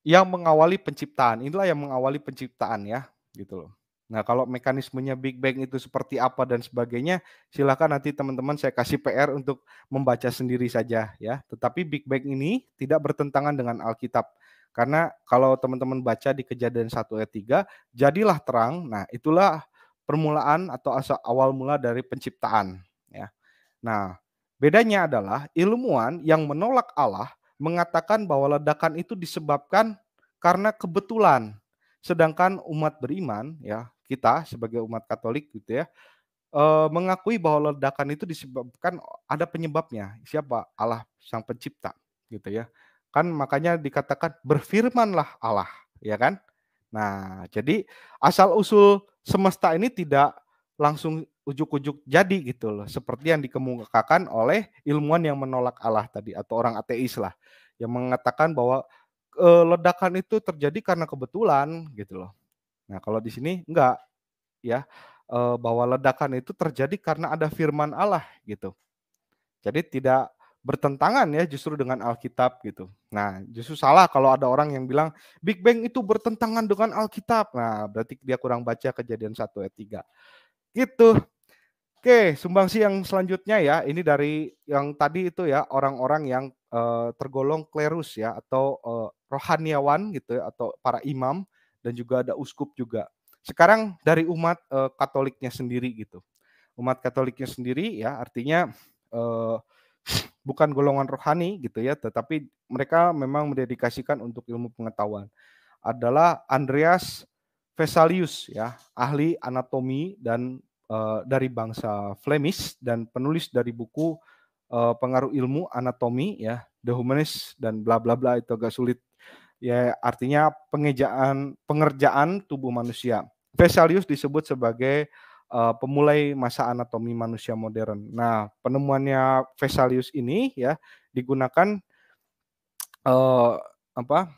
yang mengawali penciptaan, inilah yang mengawali penciptaan ya, gitu loh. Nah, kalau mekanismenya Big Bang itu seperti apa dan sebagainya, silakan nanti teman-teman saya kasih PR untuk membaca sendiri saja ya. Tetapi Big Bang ini tidak bertentangan dengan Alkitab. Karena kalau teman-teman baca di Kejadian 1 ayat 3, jadilah terang. Nah, itulah permulaan atau awal mula dari penciptaan ya. Nah, bedanya adalah ilmuwan yang menolak Allah mengatakan bahwa ledakan itu disebabkan karena kebetulan. Sedangkan umat beriman ya, kita sebagai umat Katolik gitu ya, mengakui bahwa ledakan itu disebabkan ada penyebabnya. Siapa? Allah Sang Pencipta gitu ya. Kan makanya dikatakan berfirmanlah Allah, ya kan? Nah, jadi asal-usul semesta ini tidak langsung ujuk-ujuk jadi gitu loh, seperti yang dikemukakan oleh ilmuwan yang menolak Allah tadi atau orang ateis lah, yang mengatakan bahwa, ledakan itu terjadi karena kebetulan gitu loh. Nah, kalau di sini enggak ya, bahwa ledakan itu terjadi karena ada firman Allah gitu. Jadi tidak bertentangan ya justru dengan Alkitab gitu. Nah, justru salah kalau ada orang yang bilang Big Bang itu bertentangan dengan Alkitab. Nah, berarti dia kurang baca Kejadian 1 ayat 3. Gitu. Oke, sumbangsi yang selanjutnya ya, ini dari yang tadi itu ya, orang-orang yang tergolong klerus ya atau rohaniawan gitu ya atau para imam dan juga ada uskup juga. Sekarang dari umat Katoliknya sendiri gitu. Umat Katoliknya sendiri ya artinya bukan golongan rohani gitu ya, tetapi mereka memang mendedikasikan untuk ilmu pengetahuan. Adalah Andreas Vesalius ya, ahli anatomi dan dari bangsa Flemish dan penulis dari buku pengaruh ilmu anatomi ya, The Humanist dan bla bla bla itu agak sulit ya artinya pengerjaan tubuh manusia. Vesalius disebut sebagai pemulai masa anatomi manusia modern. Nah, penemuannya Vesalius ini ya digunakan apa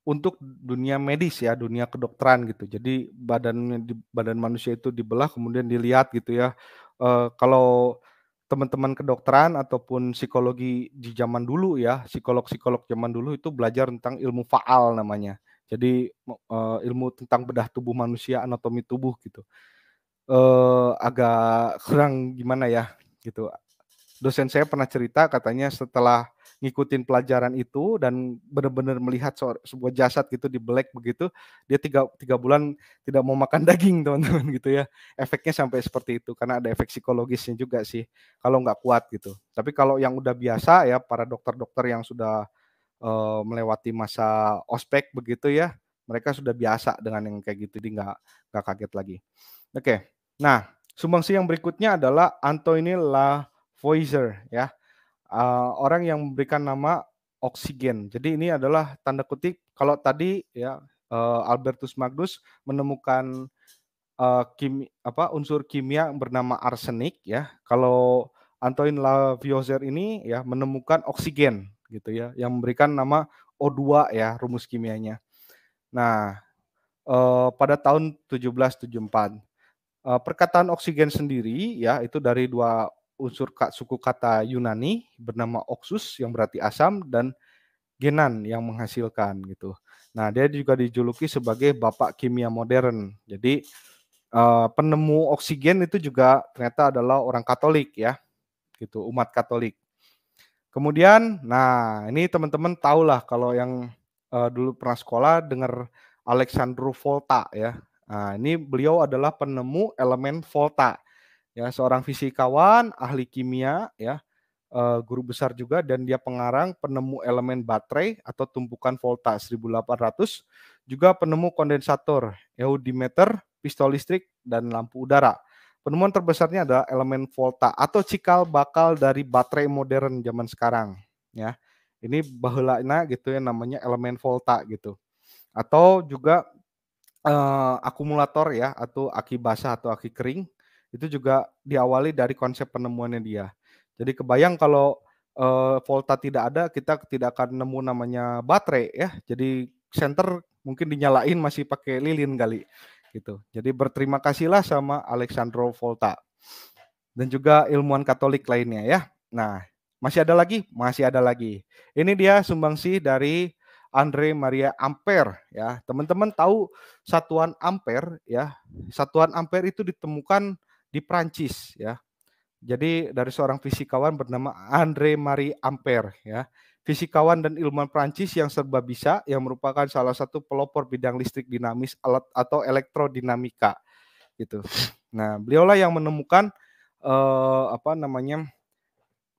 untuk dunia medis ya, dunia kedokteran gitu. Jadi badan manusia itu dibelah kemudian dilihat gitu ya. Kalau teman-teman kedokteran ataupun psikologi di zaman dulu ya, psikolog-psikolog zaman dulu itu belajar tentang ilmu faal namanya. Jadi ilmu tentang bedah tubuh manusia, anatomi tubuh gitu. Agak kurang gimana ya gitu. Dosen saya pernah cerita katanya setelah ngikutin pelajaran itu dan benar-benar melihat sebuah jasad gitu dibelek begitu, dia tiga bulan tidak mau makan daging teman-teman gitu ya. Efeknya sampai seperti itu karena ada efek psikologisnya juga sih kalau nggak kuat gitu. Tapi kalau yang udah biasa ya para dokter-dokter yang sudah melewati masa ospek begitu ya, mereka sudah biasa dengan yang kayak gitu, jadi nggak kaget lagi. Oke, nah sumbangsi yang berikutnya adalah Antoine Lavoisier ya. Orang yang memberikan nama oksigen. Jadi ini adalah tanda kutip kalau tadi ya Albertus Magnus menemukan unsur kimia bernama arsenik ya. Kalau Antoine Lavoisier ini ya menemukan oksigen gitu ya yang memberikan nama O2 ya rumus kimianya. Nah, pada tahun 1774 perkataan oksigen sendiri ya itu dari dua unsur suku kata Yunani bernama oxus yang berarti asam dan genan yang menghasilkan gitu. Nah, dia juga dijuluki sebagai bapak kimia modern. Jadi penemu oksigen itu juga ternyata adalah orang Katolik ya, gitu, umat Katolik. Kemudian, nah ini teman-teman tahulah kalau yang dulu pernah sekolah dengar Alexandru Volta ya. Nah, ini beliau adalah penemu elemen volta. Ya, seorang fisikawan, ahli kimia ya, guru besar juga dan dia pengarang penemu elemen baterai atau tumpukan volta 1800, juga penemu kondensator, eudimeter, pistol listrik dan lampu udara. Penemuan terbesarnya adalah elemen volta atau cikal bakal dari baterai modern zaman sekarang ya. Ini baheulana gitu ya namanya elemen volta gitu. Atau juga akumulator ya atau aki basah atau aki kering itu juga diawali dari konsep penemuannya dia. Jadi kebayang kalau volta tidak ada, kita tidak akan nemu namanya baterai ya. Jadi senter mungkin dinyalain masih pakai lilin kali gitu. Jadi berterima kasihlah sama Alexandro Volta dan juga ilmuwan Katolik lainnya ya. Nah, masih ada lagi? Masih ada lagi. Ini dia sumbangsi dari Andre Maria Ampere ya. Teman-teman tahu satuan ampere ya. Satuan ampere itu ditemukan di Prancis ya. Jadi dari seorang fisikawan bernama Andre Marie Ampere ya. Fisikawan dan ilmuwan Prancis yang serba bisa yang merupakan salah satu pelopor bidang listrik dinamis atau elektrodinamika gitu. Nah, beliaulah yang menemukan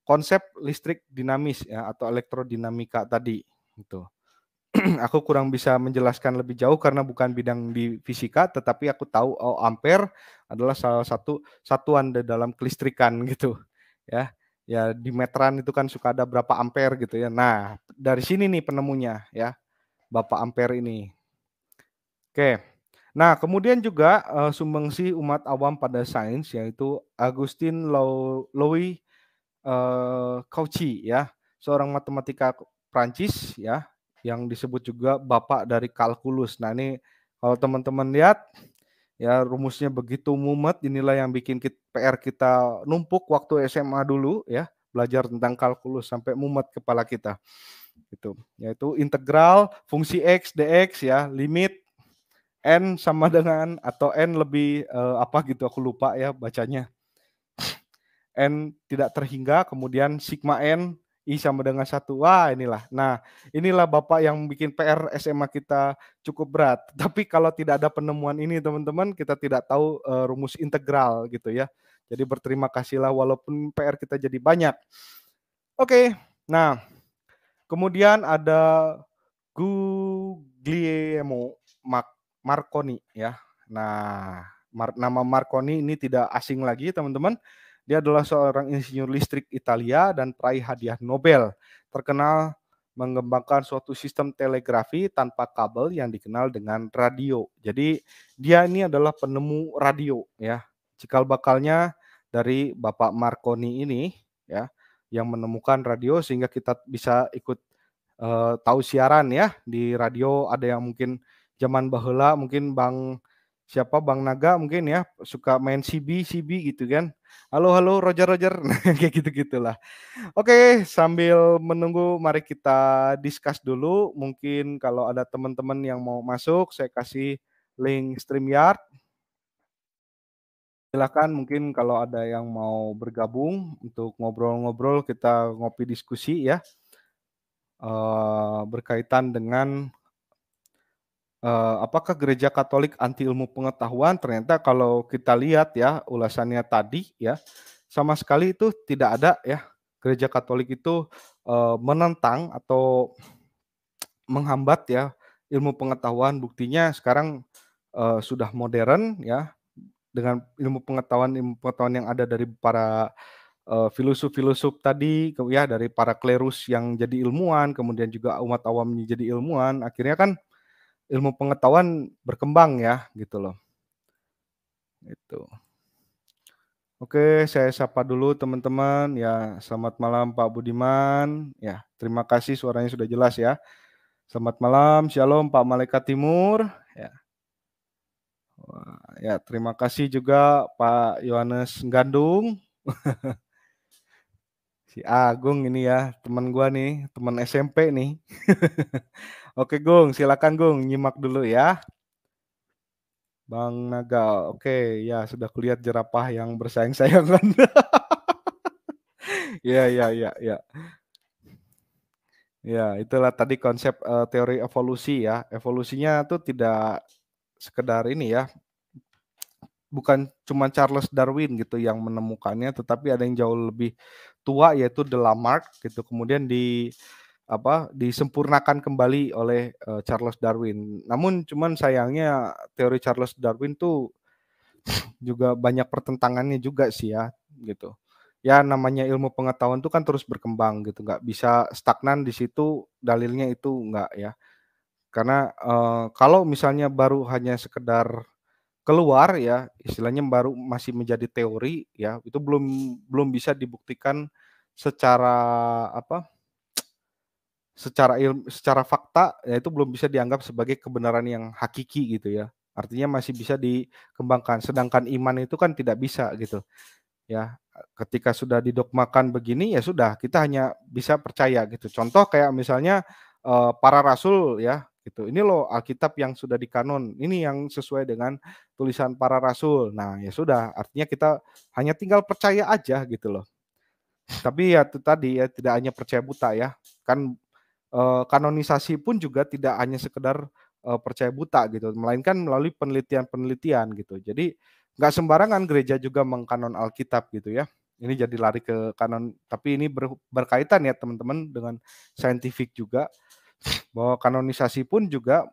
konsep listrik dinamis ya atau elektrodinamika tadi gitu. Aku kurang bisa menjelaskan lebih jauh karena bukan bidang di fisika, tetapi aku tahu ampere adalah salah satu satuan di dalam kelistrikan gitu ya. Ya di meteran itu kan suka ada berapa ampere gitu ya. Nah, dari sini nih penemunya ya, Bapak Ampere ini. Oke. Nah, kemudian juga sumbangsi umat awam pada sains yaitu Augustin Louis Cauchy ya, seorang matematika Prancis ya, yang disebut juga bapak dari kalkulus. Nah, ini kalau teman-teman lihat ya rumusnya begitu mumet, inilah yang bikin PR kita numpuk waktu SMA dulu ya, belajar tentang kalkulus sampai mumet kepala kita. Gitu. Yaitu integral fungsi x dx ya, limit n sama dengan atau n lebih apa gitu aku lupa ya bacanya. N tidak terhingga, kemudian sigma N, I sama dengan 1. Wah inilah. Nah inilah Bapak yang bikin PR SMA kita cukup berat. Tapi kalau tidak ada penemuan ini teman-teman, kita tidak tahu rumus integral gitu ya. Jadi berterima kasihlah walaupun PR kita jadi banyak. Oke, nah kemudian ada Guglielmo Marconi ya. Nah nama Marconi ini tidak asing lagi teman-teman. Dia adalah seorang insinyur listrik Italia dan peraih hadiah Nobel, terkenal mengembangkan suatu sistem telegrafi tanpa kabel yang dikenal dengan radio. Jadi dia ini adalah penemu radio ya. Cikal bakalnya dari Bapak Marconi ini ya, yang menemukan radio sehingga kita bisa ikut tahu siaran ya di radio. Ada yang mungkin zaman baheula mungkin Bang Naga mungkin ya suka main CB gitu kan. Halo halo Roger Roger, nah, kayak gitu-gitulah. Oke, sambil menunggu mari kita discuss dulu. Mungkin kalau ada teman-teman yang mau masuk, saya kasih link StreamYard. Silakan mungkin kalau ada yang mau bergabung untuk ngobrol-ngobrol, kita ngopi diskusi ya. Berkaitan dengan apakah gereja Katolik anti ilmu pengetahuan? Ternyata kalau kita lihat ya ulasannya tadi ya, sama sekali itu tidak ada ya. Gereja Katolik itu menentang atau menghambat ya ilmu pengetahuan. Buktinya sekarang sudah modern ya, dengan ilmu pengetahuan yang ada dari para filosof-filosof tadi ya, dari para klerus yang jadi ilmuwan, kemudian juga umat awam menjadi ilmuwan, akhirnya kan ilmu pengetahuan berkembang ya, gitu loh. Itu. Oke, saya sapa dulu teman-teman ya. Selamat malam Pak Budiman. Ya, terima kasih suaranya sudah jelas ya. Selamat malam, Shalom Pak Malaikat Timur. Ya. Wah, ya, terima kasih juga Pak Yohanes Gandung. Si Agung ini ya, teman gua nih, teman SMP nih. Oke Gung, silakan Gung, nyimak dulu ya. Bang Naga, oke ya sudah kulihat jerapah yang bersaing-sayangan. Ya, ya, ya, ya. Ya, itulah tadi konsep teori evolusi ya. Evolusinya tuh tidak sekedar ini ya, bukan cuma Charles Darwin gitu yang menemukannya, tetapi ada yang jauh lebih tua yaitu Lamarck gitu. Kemudian disempurnakan kembali oleh Charles Darwin. Namun cuman sayangnya teori Charles Darwin tuh juga banyak pertentangannya juga sih ya gitu. Ya namanya ilmu pengetahuan tuh kan terus berkembang gitu, nggak bisa stagnan di situ, dalilnya itu nggak ya. Karena kalau misalnya baru hanya sekedar keluar ya, istilahnya baru masih menjadi teori ya, itu belum bisa dibuktikan secara apa, secara fakta ya, itu belum bisa dianggap sebagai kebenaran yang hakiki gitu ya. Artinya masih bisa dikembangkan, sedangkan iman itu kan tidak bisa gitu ya. Ketika sudah didogmakan begini ya sudah, kita hanya bisa percaya gitu. Contoh kayak misalnya para rasul ya gitu. Ini loh Alkitab yang sudah dikanon, ini yang sesuai dengan tulisan para rasul. Nah, ya sudah, artinya kita hanya tinggal percaya aja gitu loh. Tapi ya itu tadi ya, tidak hanya percaya buta ya. Kan kanonisasi pun juga tidak hanya sekedar percaya buta gitu, melainkan melalui penelitian-penelitian gitu. Jadi nggak sembarangan gereja juga mengkanon Alkitab gitu ya. Ini jadi lari ke kanon, tapi ini berkaitan ya teman-teman dengan saintifik juga, bahwa kanonisasi pun juga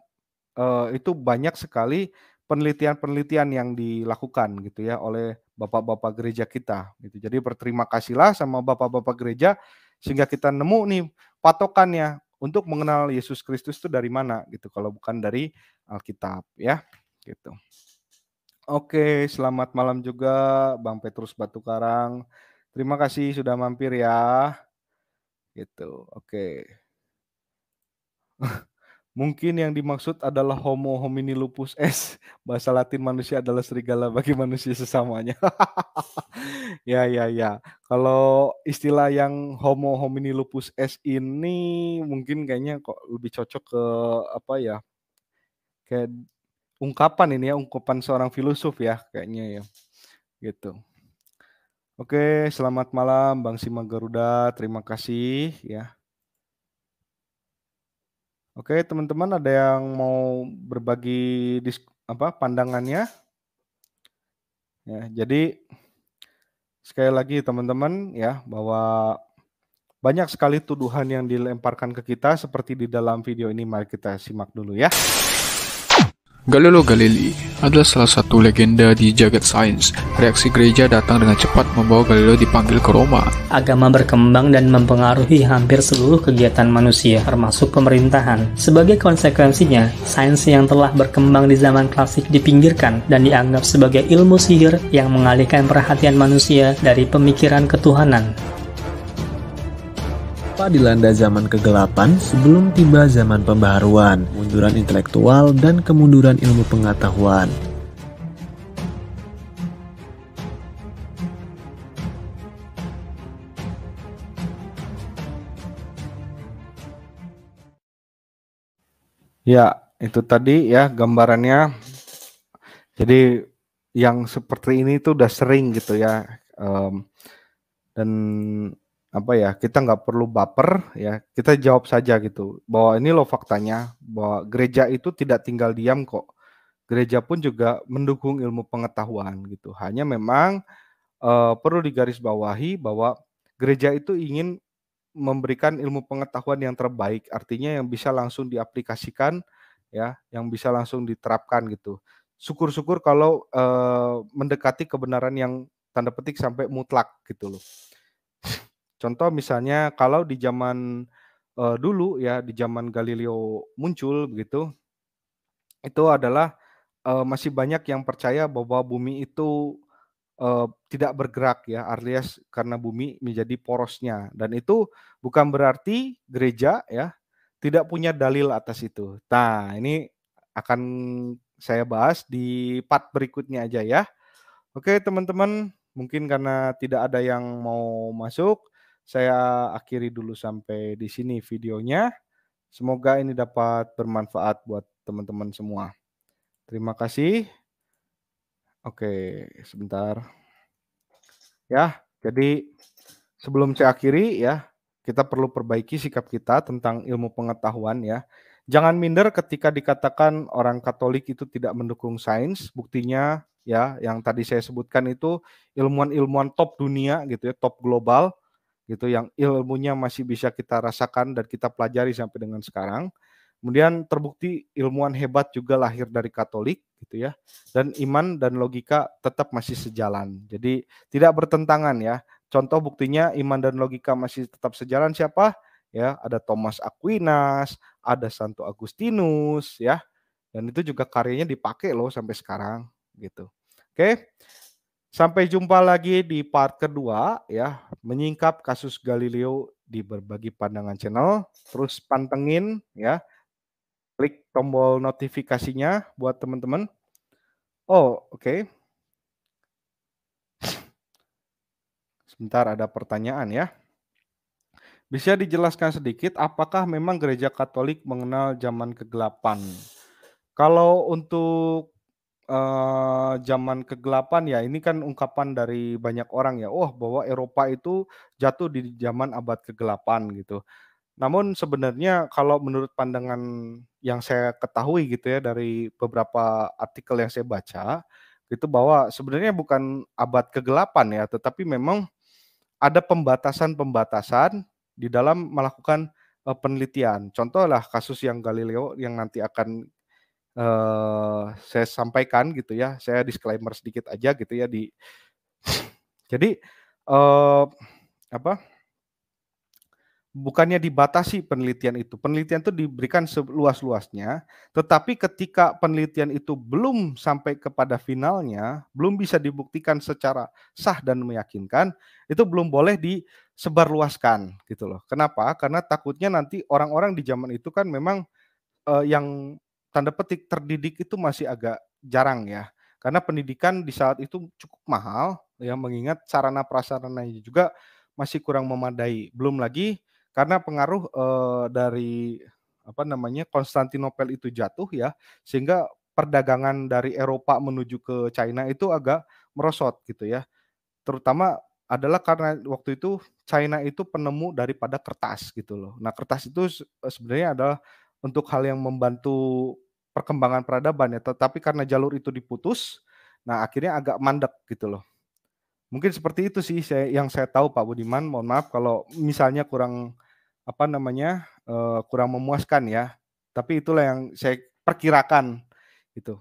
itu banyak sekali penelitian-penelitian yang dilakukan gitu ya oleh bapak-bapak gereja kita gitu. Jadi berterima kasihlah sama bapak-bapak gereja sehingga kita nemu nih patokannya untuk mengenal Yesus Kristus itu dari mana gitu, kalau bukan dari Alkitab ya gitu. Oke, selamat malam juga Bang Petrus Batu Karang. Terima kasih sudah mampir ya. Gitu. Oke. Mungkin yang dimaksud adalah Homo homini lupus est. Bahasa Latin manusia adalah serigala bagi manusia sesamanya. Ya, ya, ya. Kalau istilah yang Homo homini lupus est ini mungkin kayaknya kok lebih cocok ke apa ya? Kayak ungkapan ini ya, ungkapan seorang filosof ya kayaknya ya. Gitu. Oke, selamat malam Bang Sima Garuda. Terima kasih ya. Oke, teman-teman ada yang mau berbagi pandangannya? Ya, jadi sekali lagi teman-teman ya, bahwa banyak sekali tuduhan yang dilemparkan ke kita seperti di dalam video ini. Mari kita simak dulu ya. Galileo Galilei adalah salah satu legenda di jagat sains. Reaksi gereja datang dengan cepat membawa Galileo dipanggil ke Roma. Agama berkembang dan mempengaruhi hampir seluruh kegiatan manusia, termasuk pemerintahan. Sebagai konsekuensinya, sains yang telah berkembang di zaman klasik dipinggirkan dan dianggap sebagai ilmu sihir yang mengalihkan perhatian manusia dari pemikiran ketuhanan. Dilanda zaman kegelapan sebelum tiba zaman pembaharuan, kemunduran intelektual, dan kemunduran ilmu pengetahuan. Ya, itu tadi ya gambarannya. Jadi yang seperti ini tuh udah sering gitu ya. Dan apa ya, kita nggak perlu baper ya, kita jawab saja gitu bahwa ini loh faktanya, bahwa gereja itu tidak tinggal diam kok. Gereja pun juga mendukung ilmu pengetahuan gitu. Hanya memang perlu digarisbawahi bahwa gereja itu ingin memberikan ilmu pengetahuan yang terbaik, artinya yang bisa langsung diaplikasikan ya, yang bisa langsung diterapkan gitu. Syukur-syukur kalau mendekati kebenaran yang tanda petik sampai mutlak gitu loh. Contoh misalnya kalau di zaman dulu ya, di zaman Galileo muncul begitu, itu adalah masih banyak yang percaya bahwa bumi itu tidak bergerak ya, alias karena bumi menjadi porosnya, dan itu bukan berarti gereja ya tidak punya dalil atas itu. Nah, ini akan saya bahas di part berikutnya aja ya. Oke, teman-teman, mungkin karena tidak ada yang mau masuk, saya akhiri dulu sampai di sini videonya. Semoga ini dapat bermanfaat buat teman-teman semua. Terima kasih. Oke, sebentar. Ya, jadi sebelum saya akhiri ya, kita perlu perbaiki sikap kita tentang ilmu pengetahuan ya. Jangan minder ketika dikatakan orang Katolik itu tidak mendukung sains. Buktinya ya, yang tadi saya sebutkan itu ilmuwan-ilmuwan top dunia gitu ya, top global gitu, yang ilmunya masih bisa kita rasakan dan kita pelajari sampai dengan sekarang. Kemudian terbukti ilmuwan hebat juga lahir dari Katolik gitu ya. Dan iman dan logika tetap masih sejalan. Jadi tidak bertentangan ya. Contoh buktinya iman dan logika masih tetap sejalan siapa? Ya, ada Thomas Aquinas, ada Santo Agustinus ya. Dan itu juga karyanya dipakai loh sampai sekarang gitu. Oke. Sampai jumpa lagi di part kedua ya, menyingkap kasus Galileo di Berbagi Pandangan Channel. Terus pantengin ya, klik tombol notifikasinya buat teman-teman. Oh, oke. Sebentar, ada pertanyaan ya. Bisa dijelaskan sedikit apakah memang gereja Katolik mengenal zaman kegelapan? Kalau untuk zaman kegelapan ya, ini kan ungkapan dari banyak orang ya, oh bahwa Eropa itu jatuh di zaman abad kegelapan gitu. Namun sebenarnya kalau menurut pandangan yang saya ketahui gitu ya dari beberapa artikel yang saya baca, itu bahwa sebenarnya bukan abad kegelapan ya, tetapi memang ada pembatasan-pembatasan di dalam melakukan penelitian. Contohlah kasus yang Galileo yang nanti akan saya sampaikan gitu ya, saya disclaimer sedikit aja gitu ya jadi, apa, bukannya dibatasi penelitian itu diberikan seluas-luasnya, tetapi ketika penelitian itu belum sampai kepada finalnya, belum bisa dibuktikan secara sah dan meyakinkan, itu belum boleh disebarluaskan gitu loh. Kenapa? Karena takutnya nanti orang-orang di zaman itu kan memang yang tanda petik terdidik itu masih agak jarang ya. Karena pendidikan di saat itu cukup mahal ya, mengingat sarana prasarananya juga masih kurang memadai. Belum lagi karena pengaruh dari apa namanya, Konstantinopel itu jatuh ya, sehingga perdagangan dari Eropa menuju ke China itu agak merosot gitu ya. Terutama adalah karena waktu itu China itu penemu daripada kertas gitu loh. Nah, kertas itu sebenarnya adalah untuk hal yang membantu perkembangan peradaban ya, tetapi karena jalur itu diputus, nah akhirnya agak mandek gitu loh. Mungkin seperti itu sih yang saya tahu Pak Budiman, mohon maaf kalau misalnya kurang, apa namanya, kurang memuaskan ya. Tapi itulah yang saya perkirakan Itu.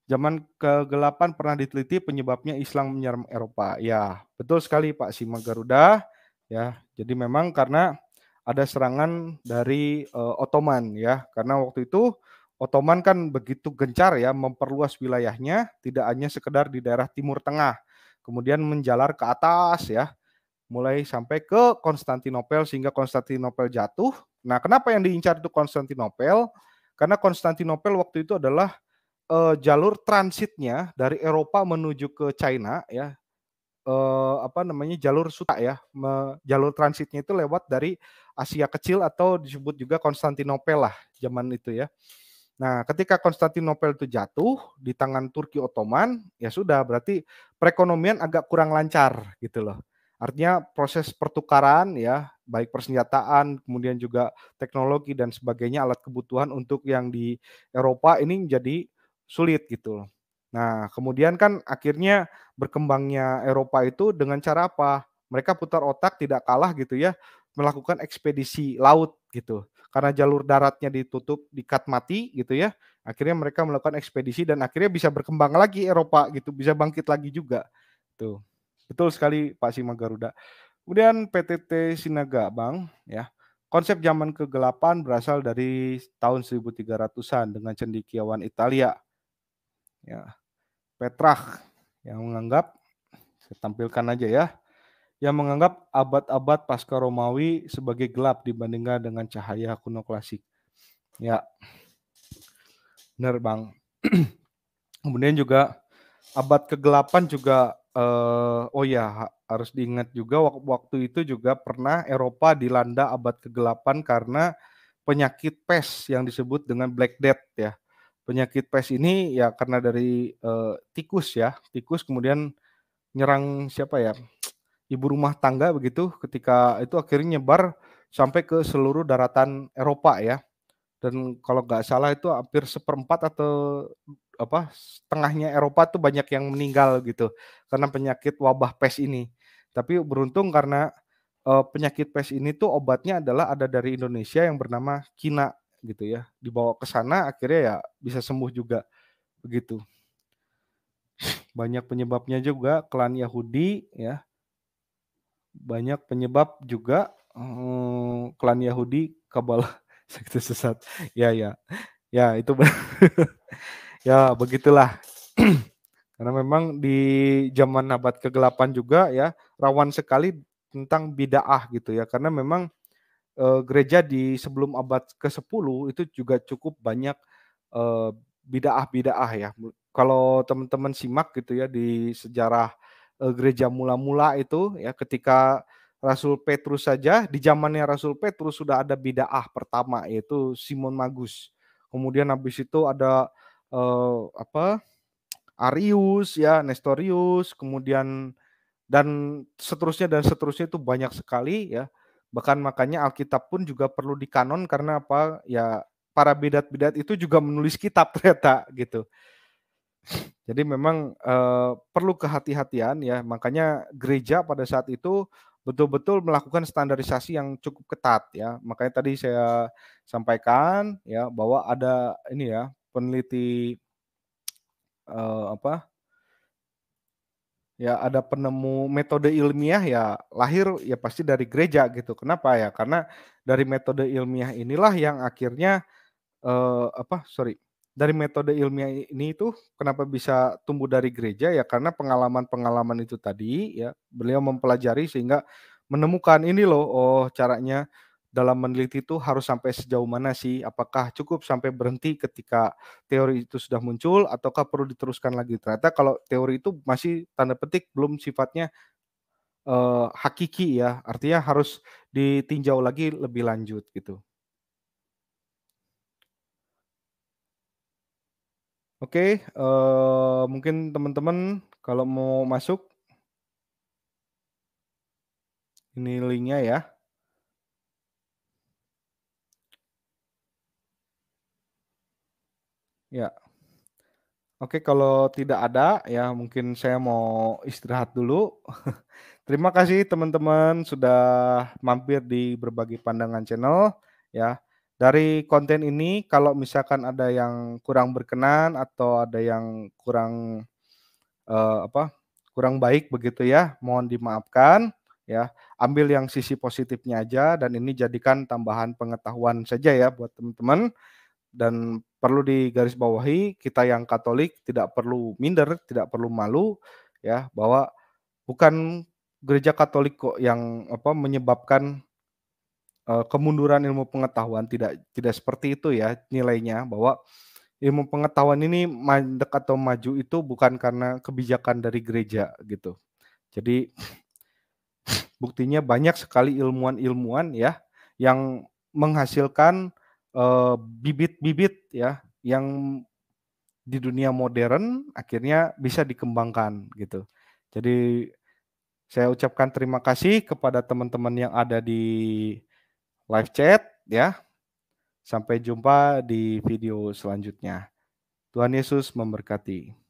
Zaman kegelapan pernah diteliti penyebabnya Islam menyerang Eropa. Ya, betul sekali Pak Simak Garuda. Ya, jadi memang karena ada serangan dari Ottoman ya, karena waktu itu Ottoman kan begitu gencar ya memperluas wilayahnya, tidak hanya sekedar di daerah Timur Tengah, kemudian menjalar ke atas ya, mulai sampai ke Konstantinopel sehingga Konstantinopel jatuh. Nah, kenapa yang diincar itu Konstantinopel? Karena Konstantinopel waktu itu adalah jalur transitnya dari Eropa menuju ke China ya, jalur suta ya, jalur transitnya itu lewat dari Asia Kecil atau disebut juga Konstantinopel lah zaman itu ya. Nah, ketika Konstantinopel itu jatuh di tangan Turki Ottoman, ya sudah berarti perekonomian agak kurang lancar gitu loh. Artinya proses pertukaran ya, baik persenjataan, kemudian juga teknologi dan sebagainya, alat kebutuhan untuk yang di Eropa ini menjadi sulit gitu loh. Nah, kemudian kan akhirnya berkembangnya Eropa itu dengan cara apa? Mereka putar otak tidak kalah gitu ya, melakukan ekspedisi laut gitu. Karena jalur daratnya ditutup, di-cut mati gitu ya, akhirnya mereka melakukan ekspedisi dan akhirnya bisa berkembang lagi Eropa gitu, bisa bangkit lagi juga. Tuh. Betul sekali Pak Simak Garuda. Kemudian PTT Sinagabang ya. Konsep zaman kegelapan berasal dari tahun 1300-an dengan cendekiawan Italia ya, Petrarch yang menganggap, saya tampilkan aja ya, yang menganggap abad-abad pasca Romawi sebagai gelap dibandingkan dengan cahaya kuno klasik. Ya, benar Bang. Kemudian juga abad kegelapan juga, harus diingat juga waktu itu juga pernah Eropa dilanda abad kegelapan karena penyakit pes yang disebut dengan Black Death ya. Penyakit pes ini ya karena dari tikus ya, tikus kemudian nyerang siapa ya, ibu rumah tangga begitu, ketika itu akhirnya nyebar sampai ke seluruh daratan Eropa ya. Dan kalau nggak salah itu hampir seperempat atau setengahnya Eropa tuh banyak yang meninggal gitu karena penyakit wabah pes ini. Tapi beruntung karena penyakit pes ini tuh obatnya adalah ada dari Indonesia yang bernama Kina gitu ya. Dibawa ke sana akhirnya ya bisa sembuh juga begitu. Banyak penyebabnya juga klan Yahudi ya. Banyak penyebab juga klan Yahudi Kabbalah sekte sesat. Ya ya. Ya itu ya begitulah. Karena memang di zaman abad kegelapan juga ya rawan sekali tentang bid'ah gitu ya. Karena memang gereja di sebelum abad ke-10 itu juga cukup banyak eee, bid'ah-bid'ah ya. Kalau teman-teman simak gitu ya di sejarah gereja mula-mula itu ya, ketika Rasul Petrus saja di zamannya Rasul Petrus sudah ada bid'ah pertama yaitu Simon Magus. Kemudian habis itu ada eee, apa Arius ya, Nestorius, kemudian dan seterusnya itu banyak sekali ya. Bahkan makanya Alkitab pun juga perlu dikanon karena apa? Ya para bidat-bidat itu juga menulis kitab ternyata gitu. Jadi memang perlu kehati-hatian ya. Makanya gereja pada saat itu betul-betul melakukan standarisasi yang cukup ketat ya. Makanya tadi saya sampaikan ya bahwa ada ini ya peneliti eee, apa ya ada penemu metode ilmiah ya lahir ya pasti dari gereja gitu. Kenapa ya? Karena dari metode ilmiah inilah yang akhirnya, dari metode ilmiah ini tuh kenapa bisa tumbuh dari gereja ya karena pengalaman-pengalaman itu tadi ya, beliau mempelajari sehingga menemukan ini loh, oh caranya dalam meneliti itu harus sampai sejauh mana sih? Apakah cukup sampai berhenti ketika teori itu sudah muncul ataukah perlu diteruskan lagi? Ternyata kalau teori itu masih tanda petik belum sifatnya, hakiki ya, artinya harus ditinjau lagi lebih lanjut gitu. Oke, mungkin teman-teman kalau mau masuk, ini linknya ya. Ya, oke kalau tidak ada ya mungkin saya mau istirahat dulu. Terima kasih teman-teman sudah mampir di Berbagi Pandangan Channel ya. Dari konten ini kalau misalkan ada yang kurang berkenan atau ada yang kurang, kurang baik begitu ya, mohon dimaafkan ya. Ambil yang sisi positifnya aja dan ini jadikan tambahan pengetahuan saja ya buat teman-teman. Dan perlu digarisbawahi kita yang Katolik tidak perlu minder, tidak perlu malu ya, bahwa bukan gereja Katolik kok yang menyebabkan kemunduran ilmu pengetahuan, tidak seperti itu ya nilainya, bahwa ilmu pengetahuan ini mandek atau maju itu bukan karena kebijakan dari gereja gitu. Jadi buktinya banyak sekali ilmuwan-ilmuwan ya yang menghasilkan bibit-bibit ya yang di dunia modern akhirnya bisa dikembangkan gitu. Jadi saya ucapkan terima kasih kepada teman-teman yang ada di live chat ya. Sampai jumpa di video selanjutnya. Tuhan Yesus memberkati.